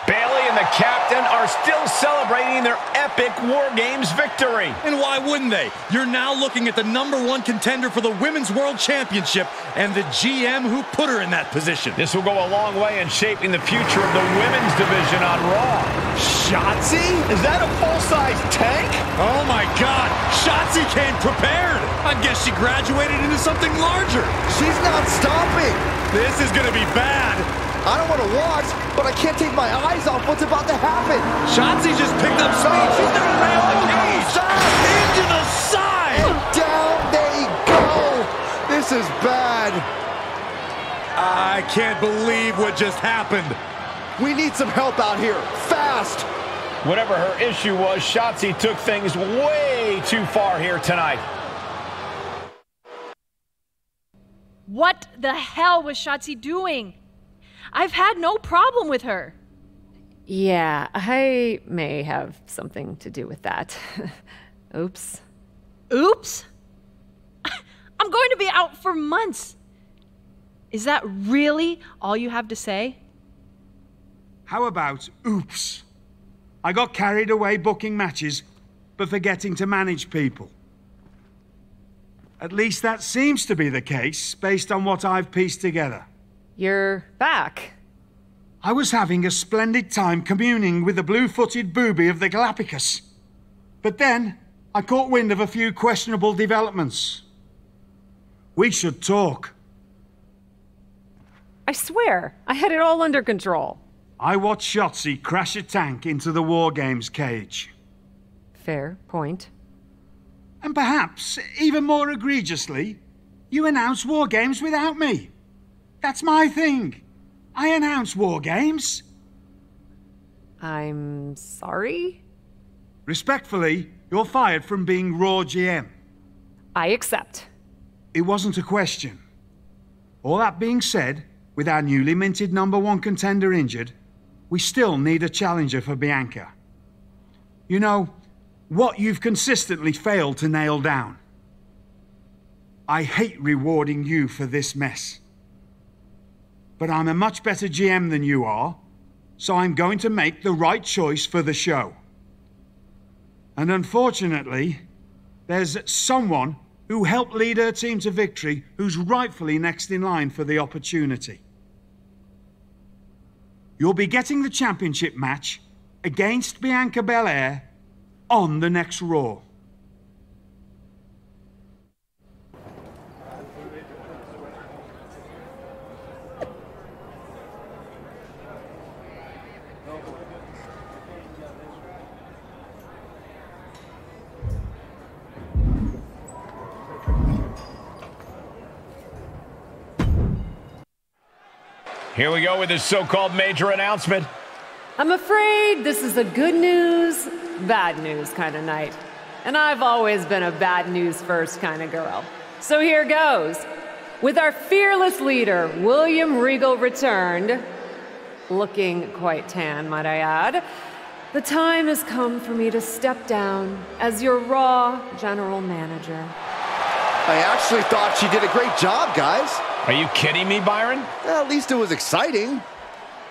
Bayley and the captain are still celebrating their epic War Games victory. And why wouldn't they? You're now looking at the #1 contender for the Women's World Championship and the GM who put her in that position. This will go a long way in shaping the future of the women's division on Raw. Shotzi? Is that a full-size tank? Oh my God, Shotzi came prepared. I guess she graduated into something larger. She's not stopping. This is gonna be bad. I don't want to watch, but I can't take my eyes off what's about to happen. Shotzi just picked up speed. She's gonna nail the cage. Into the side. And down they go. This is bad. I can't believe what just happened. We need some help out here, fast. Whatever her issue was, Shotzi took things way too far here tonight. What the hell was Shotzi doing? I've had no problem with her. Yeah, I may have something to do with that. Oops. Oops? I'm going to be out for months. Is that really all you have to say? How about oops? I got carried away booking matches, but forgetting to manage people. At least that seems to be the case, based on what I've pieced together. You're back. I was having a splendid time communing with the blue-footed booby of the Galapagos. But then, I caught wind of a few questionable developments. We should talk. I swear, I had it all under control. I watched Shotzi crash a tank into the War Games cage. Fair point. And perhaps, even more egregiously, you announced War Games without me. That's my thing. I announce War Games. I'm sorry? Respectfully, you're fired from being Raw GM. I accept. It wasn't a question. All that being said, with our newly minted #1 contender injured, we still need a challenger for Bianca. You know, what you've consistently failed to nail down. I hate rewarding you for this mess. But I'm a much better GM than you are, so I'm going to make the right choice for the show. And unfortunately, there's someone who helped lead her team to victory who's rightfully next in line for the opportunity. You'll be getting the championship match against Bianca Belair on the next Raw. Here we go with this so-called major announcement. I'm afraid this is a good news, bad news kind of night. And I've always been a bad news first kind of girl. So here goes. With our fearless leader, William Regal, returned, looking quite tan, might I add, the time has come for me to step down as your Raw General Manager. I actually thought she did a great job, guys. Are you kidding me, Byron? At least it was exciting.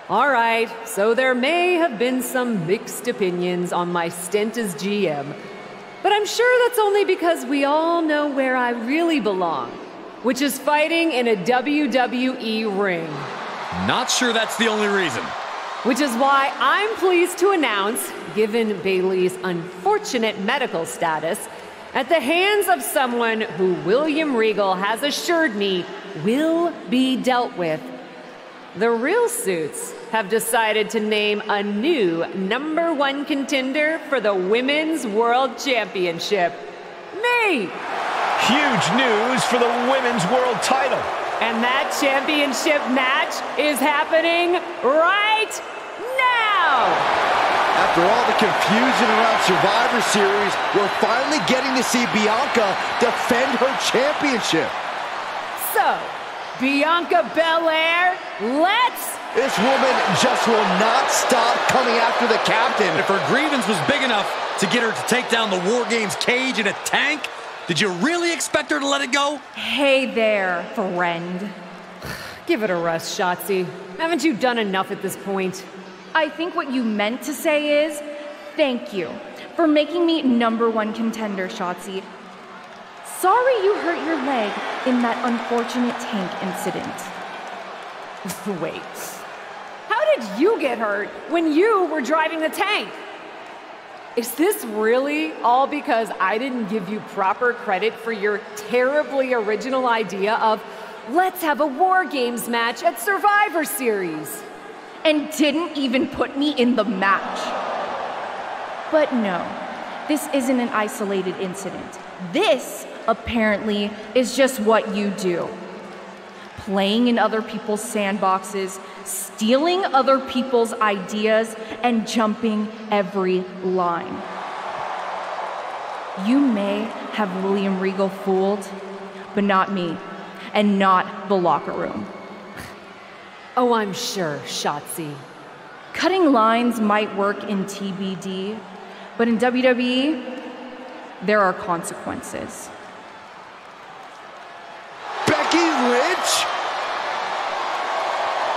All right, so there may have been some mixed opinions on my stint as GM, but I'm sure that's only because we all know where I really belong, which is fighting in a WWE ring. Not sure that's the only reason. Which is why I'm pleased to announce, given Bayley's unfortunate medical status, at the hands of someone who William Regal has assured me will be dealt with, the Real Suits have decided to name a new #1 contender for the Women's World Championship. Me! Huge news for the Women's World title. And that championship match is happening right now! After all the confusion around Survivor Series, we're finally getting to see Bianca defend her championship. So, Bianca Belair, let's... This woman just will not stop coming after the captain. If her grievance was big enough to get her to take down the War Games cage in a tank, did you really expect her to let it go? Hey there, friend. Give it a rest, Shotzi. Haven't you done enough at this point? I think what you meant to say is, thank you for making me #1 contender, Shotzi. Sorry you hurt your leg in that unfortunate tank incident. Wait, how did you get hurt when you were driving the tank? Is this really all because I didn't give you proper credit for your terribly original idea of let's have a War Games match at Survivor Series? And didn't even put me in the match. But no, this isn't an isolated incident. This, apparently, is just what you do. Playing in other people's sandboxes, stealing other people's ideas, and jumping every line. You may have William Regal fooled, but not me. and not the locker room. Oh, I'm sure, Shotzi. Cutting lines might work in TBD, but in WWE, there are consequences. Becky Lynch?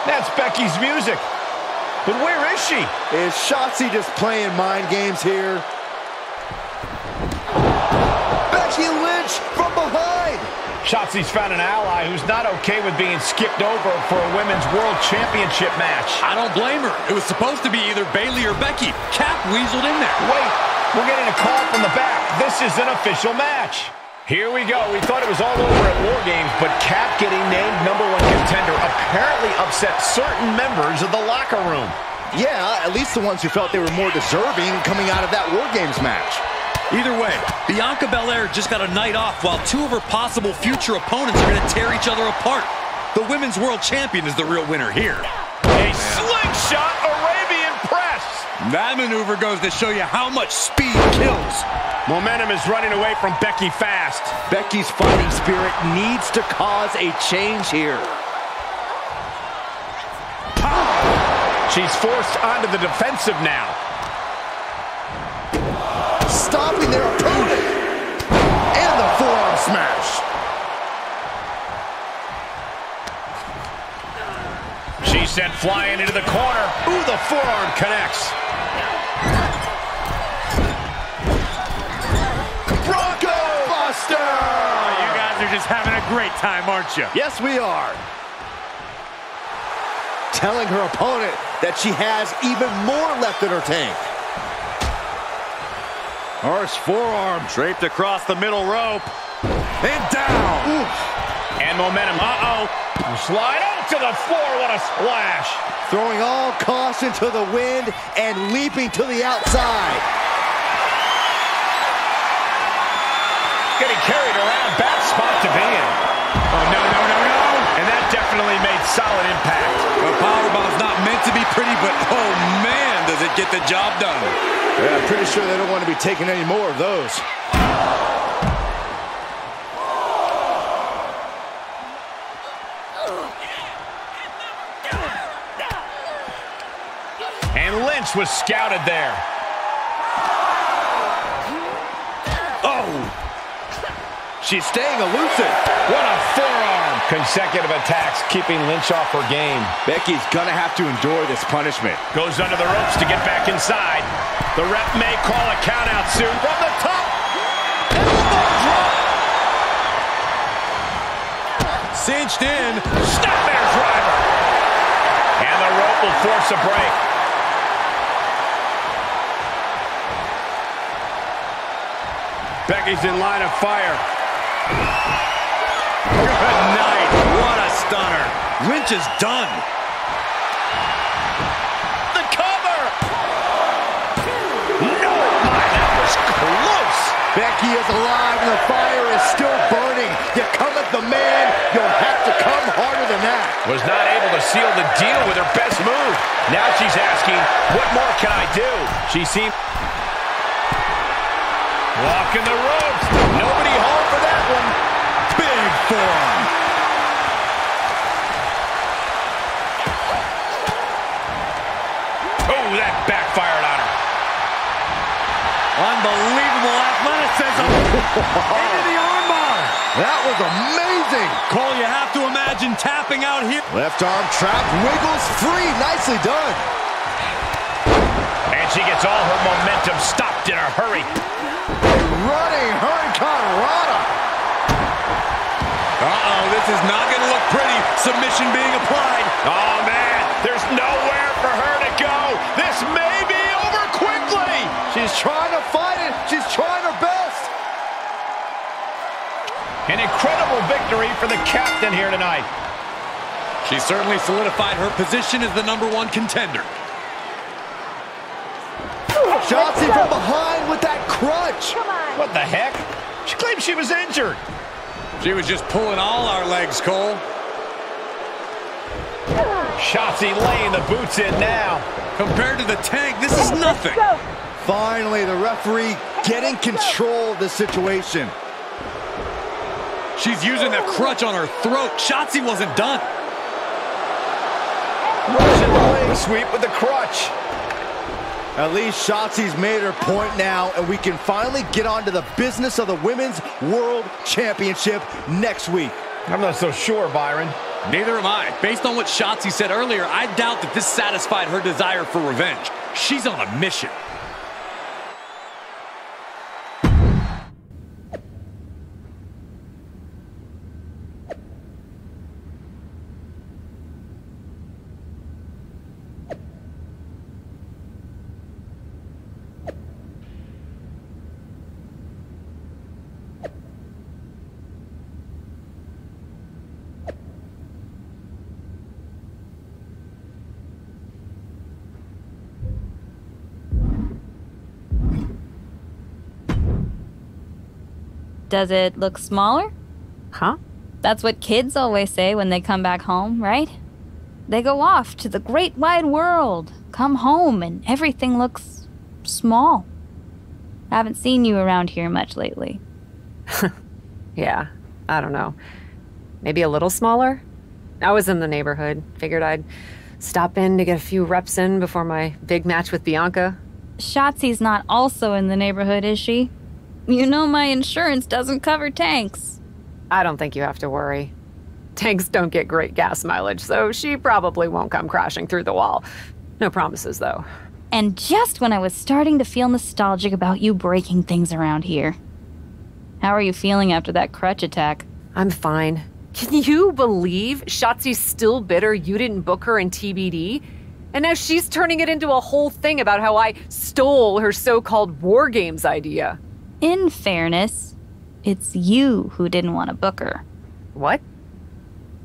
That's Becky's music. But where is she? Is Shotzi just playing mind games here? Becky Lynch from behind! Shotzi's found an ally who's not okay with being skipped over for a Women's World Championship match. I don't blame her. It was supposed to be either Bayley or Becky. Cap weaseled in there. Wait, we're getting a call from the back. This is an official match. Here we go. We thought it was all over at War Games, but Cap getting named #1 contender apparently upset certain members of the locker room. Yeah, at least the ones who felt they were more deserving coming out of that War Games match. Either way, Bianca Belair just got a night off while two of her possible future opponents are going to tear each other apart. The Women's World Champion is the real winner here. A slingshot Arabian press. That maneuver goes to show you how much speed kills. Momentum is running away from Becky fast. Becky's fighting spirit needs to cause a change here. She's forced onto the defensive now. Stopping their opponent. And the forearm smash. She's sent flying into the corner. Ooh, the forearm connects. Bronco Buster! You guys are just having a great time, aren't you? Yes, we are. Telling her opponent that she has even more left in her tank. Harsh forearm draped across the middle rope. And down. Oof. And momentum. Slide out to the floor. What a splash. Throwing all caution to the wind and leaping to the outside. Getting carried around. Bad spot to be in. Oh, no. And that definitely made solid impact. The powerbomb's not meant to be pretty, but oh man, does it get the job done. Yeah, I'm pretty sure they don't want to be taking any more of those. And Lynch was scouted there. She's staying elusive. What a forearm. Consecutive attacks keeping Lynch off her game. Becky's gonna have to endure this punishment. Goes under the ropes to get back inside. The ref may call a count out soon. From the top. Cinched in. Snapmare driver. And the rope will force a break. Becky's in line of fire. Good night. What a stunner. Lynch is done. The cover. No, that was close. Becky is alive and the fire is still burning. You come at the man, you'll have to come harder than that. Was not able to seal the deal with her best move. Now she's asking, what more can I do? She seemed... Walking the ropes. Nobody home for that one. Big forearm. Oh, that backfired on her. Unbelievable athleticism. Into the armbar. That was amazing. Cole, you have to imagine tapping out here. Left arm trap, wiggles free. Nicely done. And she gets all her momentum stopped in a hurry. Running Hurricanrana. This is not going to look pretty. Submission being applied. Oh, man, there's nowhere for her to go. This may be over quickly. She's trying to fight it. She's trying her best. An incredible victory for the captain here tonight. She certainly solidified her position as the #1 contender. Shotzi from behind with that crutch. What the heck? She claimed she was injured. She was just pulling all our legs, Cole. Shotzi laying the boots in now. Compared to the tank, this is nothing. Finally, the referee getting control of the situation. She's using that crutch on her throat. Shotzi wasn't done. Russian leg sweep with the crutch. At least Shotzi's made her point now, and we can finally get on to the business of the Women's World Championship next week. I'm not so sure, Byron. Neither am I. Based on what Shotzi said earlier, I doubt that this satisfied her desire for revenge. She's on a mission. Does it look smaller? Huh? That's what kids always say when they come back home, right? They go off to the great wide world, come home, and everything looks small. Haven't seen you around here much lately. Yeah, I don't know. Maybe a little smaller? I was in the neighborhood. Figured I'd stop in to get a few reps in before my big match with Bianca. Shotzi's not also in the neighborhood, is she? You know my insurance doesn't cover tanks. I don't think you have to worry. Tanks don't get great gas mileage, so she probably won't come crashing through the wall. No promises, though. And just when I was starting to feel nostalgic about you breaking things around here. How are you feeling after that crutch attack? I'm fine. Can you believe Shotzi's still bitter you didn't book her in TBD? And now she's turning it into a whole thing about how I stole her so-called War Games idea. In fairness, it's you who didn't want to book her. What?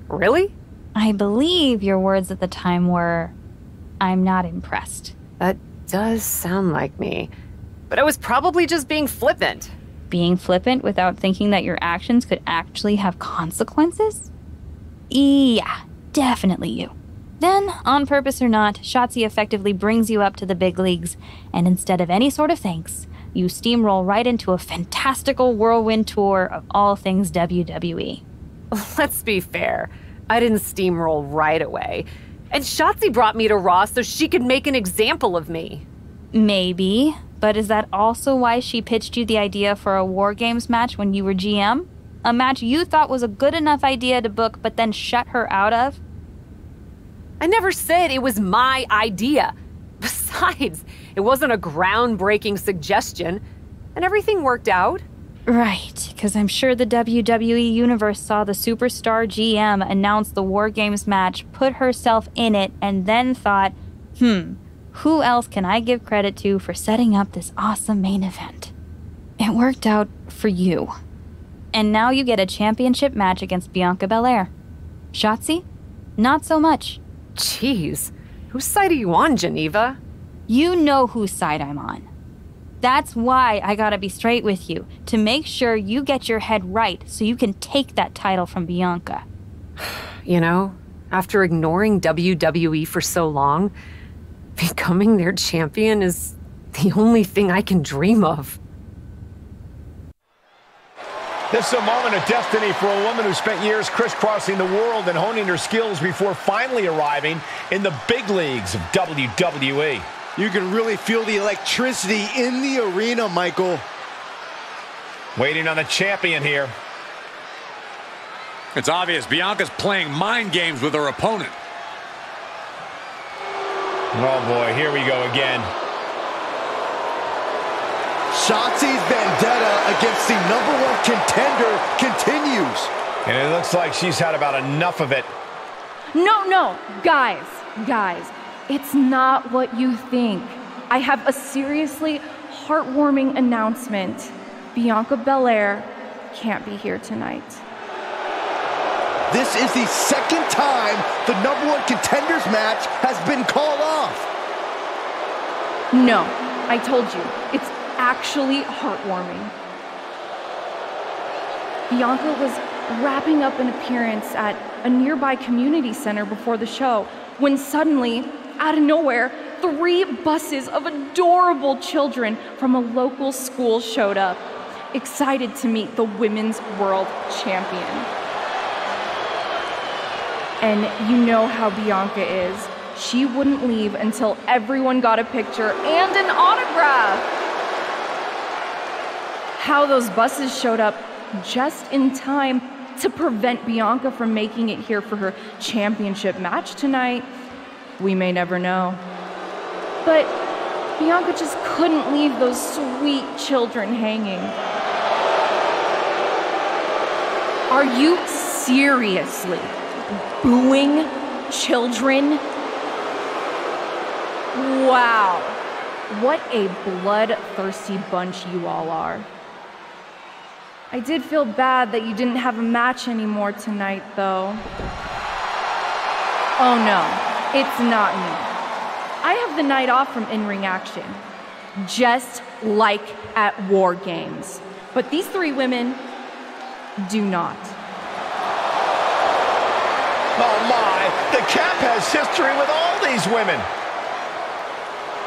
Really? I believe your words at the time were, "I'm not impressed." That does sound like me. But I was probably just being flippant. Being flippant without thinking that your actions could actually have consequences? Yeah, definitely you. Then, on purpose or not, Shotzi effectively brings you up to the big leagues, and instead of any sort of thanks, you steamroll right into a fantastical whirlwind tour of all things WWE. Let's be fair. I didn't steamroll right away. And Shotzi brought me to Raw so she could make an example of me. Maybe, but is that also why she pitched you the idea for a War Games match when you were GM? A match you thought was a good enough idea to book but then shut her out of? I never said it was my idea. Besides, it wasn't a groundbreaking suggestion, and everything worked out. Right, because I'm sure the WWE Universe saw the superstar GM announce the War Games match, put herself in it, and then thought, who else can I give credit to for setting up this awesome main event? It worked out for you. And now you get a championship match against Bianca Belair. Shotzi? Not so much. Jeez, whose side are you on, Geneva? You know whose side I'm on. That's why I gotta be straight with you, to make sure you get your head right so you can take that title from Bianca. You know, after ignoring WWE for so long, becoming their champion is the only thing I can dream of. This is a moment of destiny for a woman who spent years crisscrossing the world and honing her skills before finally arriving in the big leagues of WWE. You can really feel the electricity in the arena, Michael. Waiting on the champion here. It's obvious Bianca's playing mind games with her opponent. Oh boy, here we go again. Shotzi's vendetta against the #1 contender continues. And it looks like she's had about enough of it. No, guys, it's not what you think. I have a seriously heartwarming announcement. Bianca Belair can't be here tonight. This is the second time the #1 contenders match has been called off. No, I told you, it's actually heartwarming. Bianca was wrapping up an appearance at a nearby community center before the show when suddenly, out of nowhere, 3 buses of adorable children from a local school showed up. excited to meet the Women's World Champion. And you know how Bianca is. She wouldn't leave until everyone got a picture and an autograph. How those buses showed up just in time to prevent Bianca from making it here for her championship match tonight, we may never know. But Bianca just couldn't leave those sweet children hanging. Are you seriously booing children? Wow, what a bloodthirsty bunch you all are. I did feel bad that you didn't have a match anymore tonight, though. Oh no, it's not me. I have the night off from in-ring action, just like at War Games. But these three women do not. Oh my, the Cap has history with all these women.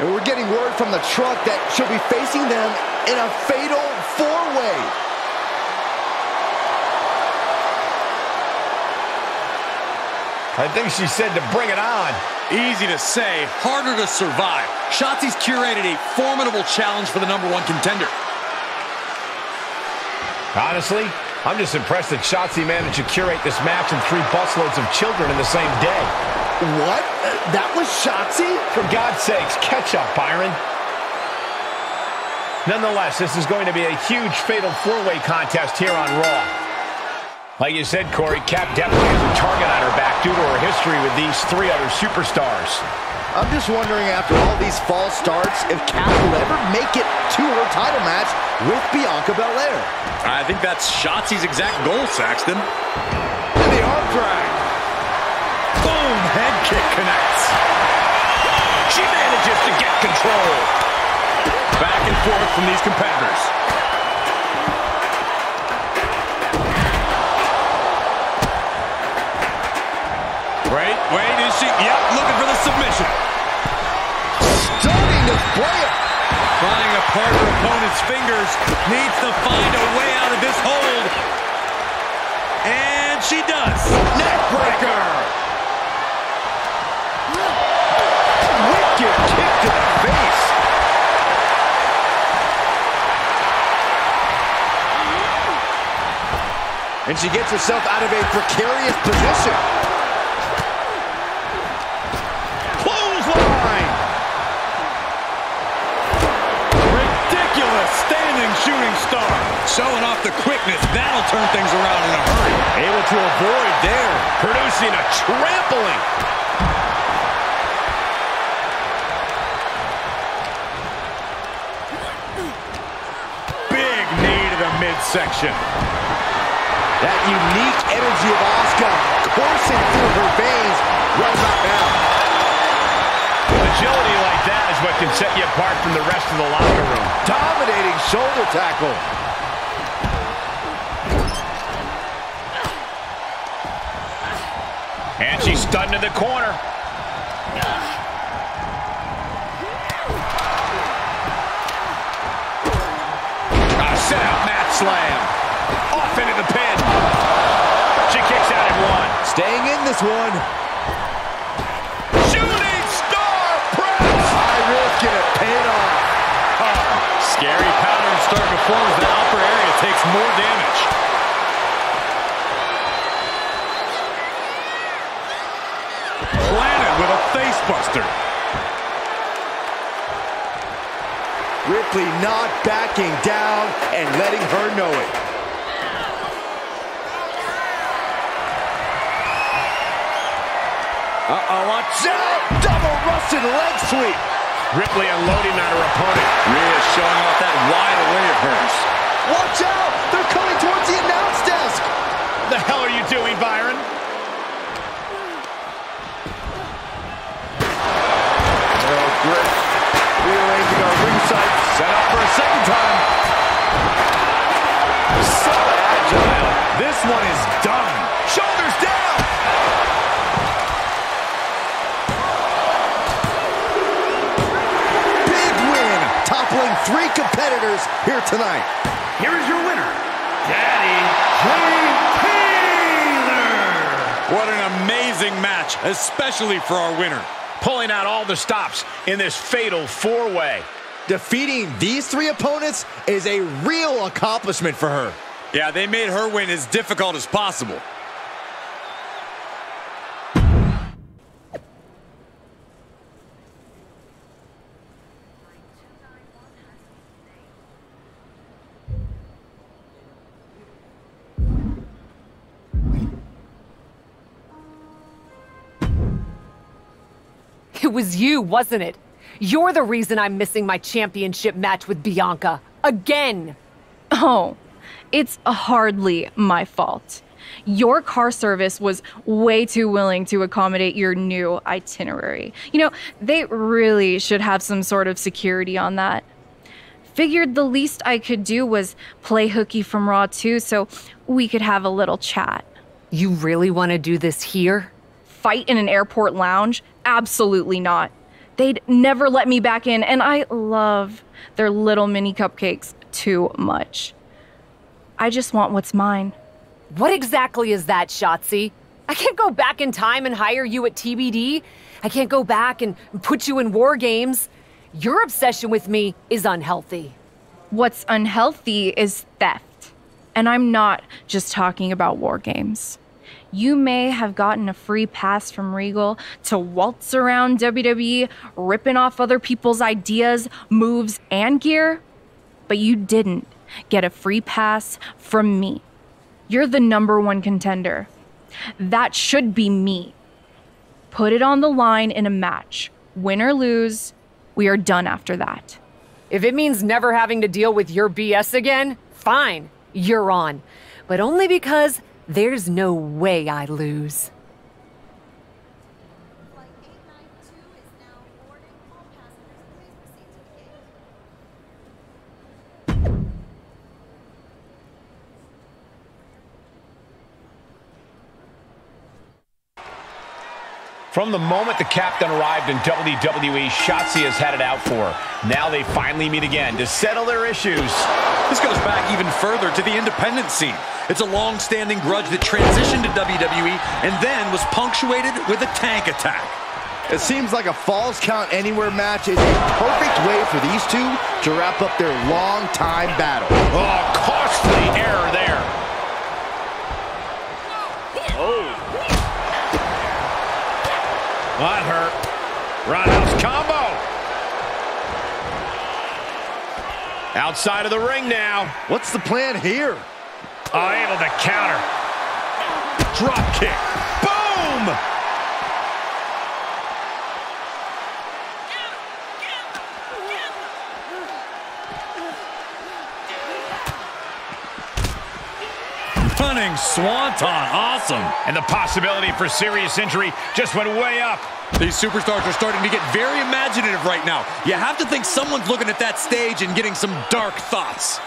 And we're getting word from the truck that she'll be facing them in a fatal four-way. I think she said to bring it on. Easy to say, harder to survive. Shotzi's curated a formidable challenge for the #1 contender. Honestly, I'm just impressed that Shotzi managed to curate this match and 3 busloads of children in the same day. What? That was Shotzi? For God's sakes, catch up, Byron. Nonetheless, this is going to be a huge fatal 4-way contest here on Raw. Like you said, Corey, Cap definitely has a target on her back due to her history with these 3 other superstars. I'm just wondering, after all these false starts, if Cap will ever make it to her title match with Bianca Belair. I think that's Shotzi's exact goal, Saxton. And the arm drag. Boom! Head kick connects. She manages to get control. Back and forth from these competitors. Wait, is she? Yep, looking for the submission. Stunning display. Prying apart her opponent's fingers. Needs to find a way out of this hold. And she does. Neckbreaker. Wicked kick to the face. And she gets herself out of a precarious position. Clothesline. Ridiculous standing shooting star. Showing off the quickness. That'll turn things around in a hurry. Able to avoid there. Producing a trampling. Big knee to the midsection. That unique energy of Asuka coursing through her veins right about now. Agility like that is what can set you apart from the rest of the locker room. Dominating shoulder tackle. And she's stunned in the corner. A set-out mat slam. Off into the pin. She kicks out at 1. Staying in this one. Shooting star press. High risk and it paid off. Scary pattern starting to form as the upper area takes more damage. Planted with a face buster. Ripley not backing down and letting her know it. Watch out! Double Russian leg sweep. Ripley unloading on her opponent. Rhea showing off that wide array of hers. Watch out! They're coming towards the announce desk. The hell are you doing, Byron? Oh, great. Rearranging our ringside. Set up for a second time. So agile. This one is done. Shoulders down. Big win. Toppling 3 competitors here tonight. here is your winner, Daddy J. Taylor. What an amazing match, especially for our winner. Pulling out all the stops in this fatal four-way. Defeating these three opponents is a real accomplishment for her. Yeah, they made her win as difficult as possible. It was you, wasn't it? You're the reason I'm missing my championship match with Bianca. Again! Oh, it's hardly my fault. Your car service was way too willing to accommodate your new itinerary. You know, they really should have some sort of security on that. Figured the least I could do was play hooky from Raw 2 so we could have a little chat. You really want to do this here? Fight in an airport lounge? Absolutely not. They'd never let me back in, and I love their little mini cupcakes too much. I just want what's mine. What exactly is that, Shotzi? I can't go back in time and hire you at TBD. I can't go back and put you in war games. Your obsession with me is unhealthy. What's unhealthy is theft. And I'm not just talking about war games. You may have gotten a free pass from Regal to waltz around WWE, ripping off other people's ideas, moves, and gear, but you didn't get a free pass from me. You're the #1 contender. That should be me. Put it on the line in a match. Win or lose, we are done after that. If it means never having to deal with your BS again, fine, you're on. But only because there's no way I lose. From the moment the captain arrived in WWE, Shotzi has had it out for her. Now they finally meet again to settle their issues. This goes back even further to the independent scene. It's a long-standing grudge that transitioned to WWE and then was punctuated with a tank attack. It seems like a Falls Count Anywhere match is a perfect way for these two to wrap up their long-time battle. Oh, costly error there. Oh. That hurt. Roundhouse combo. Outside of the ring now. What's the plan here? Able to counter. Drop kick. Boom! Running swanton, awesome. And the possibility for serious injury just went way up. These superstars are starting to get very imaginative right now. You have to think someone's looking at that stage and getting some dark thoughts.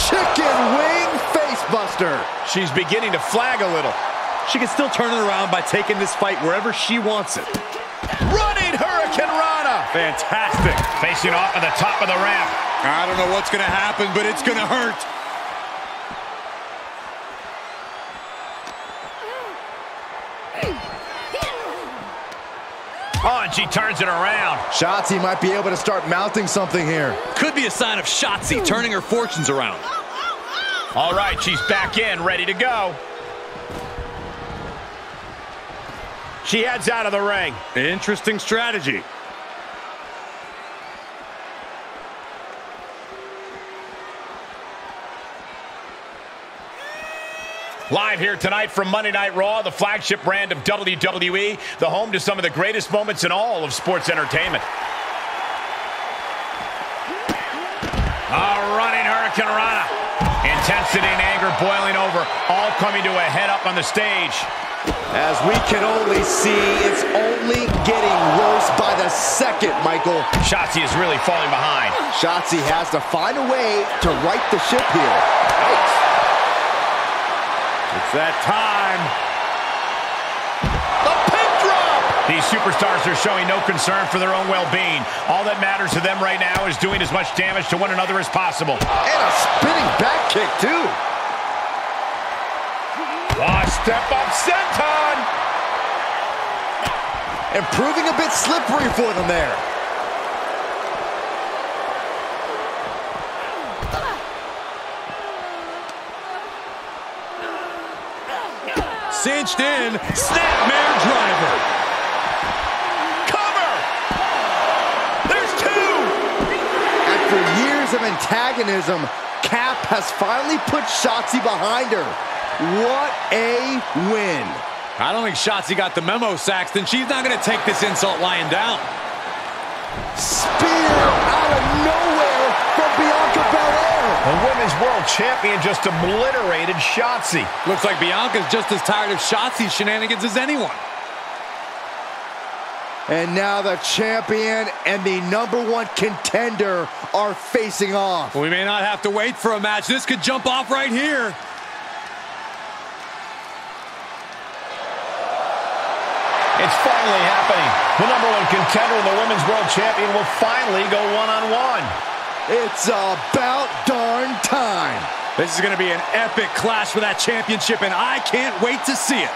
Chicken wing facebuster. She's beginning to flag a little. She can still turn it around by taking this fight wherever she wants it. Running Hurricane Rana. Fantastic. Facing off at the top of the ramp. I don't know what's going to happen, but it's going to hurt. Oh, and she turns it around. Shotzi might be able to start mounting something here. Could be a sign of Shotzi turning her fortunes around. All right, she's back in, ready to go. She heads out of the ring. Interesting strategy. Live here tonight from Monday Night Raw, the flagship brand of WWE, the home to some of the greatest moments in all of sports entertainment. Running Hurricane Rana. Intensity and anger boiling over, all coming to a head up on the stage. As we can only see, it's only getting worse by the second, Michael. Shotzi is really falling behind. Shotzi has to find a way to right the ship here. Right. It's that time. The pin drop! These superstars are showing no concern for their own well-being. All that matters to them right now is doing as much damage to one another as possible. And a spinning back kick, too. Step up senton. And proving a bit slippery for them there. Cinched in, snapmare driver. Cover! There's two! After years of antagonism, Cap has finally put Shotzi behind her. What a win. I don't think Shotzi got the memo, Saxton. She's not going to take this insult lying down. Spear out of nowhere from Bianca Belair. The Women's World Champion just obliterated Shotzi. Looks like Bianca's just as tired of Shotzi's shenanigans as anyone. And now the champion and the #1 contender are facing off. We may not have to wait for a match. This could jump off right here. It's finally happening. The #1 contender and the Women's World Champion will finally go one-on-one. It's about darn time. This is going to be an epic clash for that championship, and I can't wait to see it.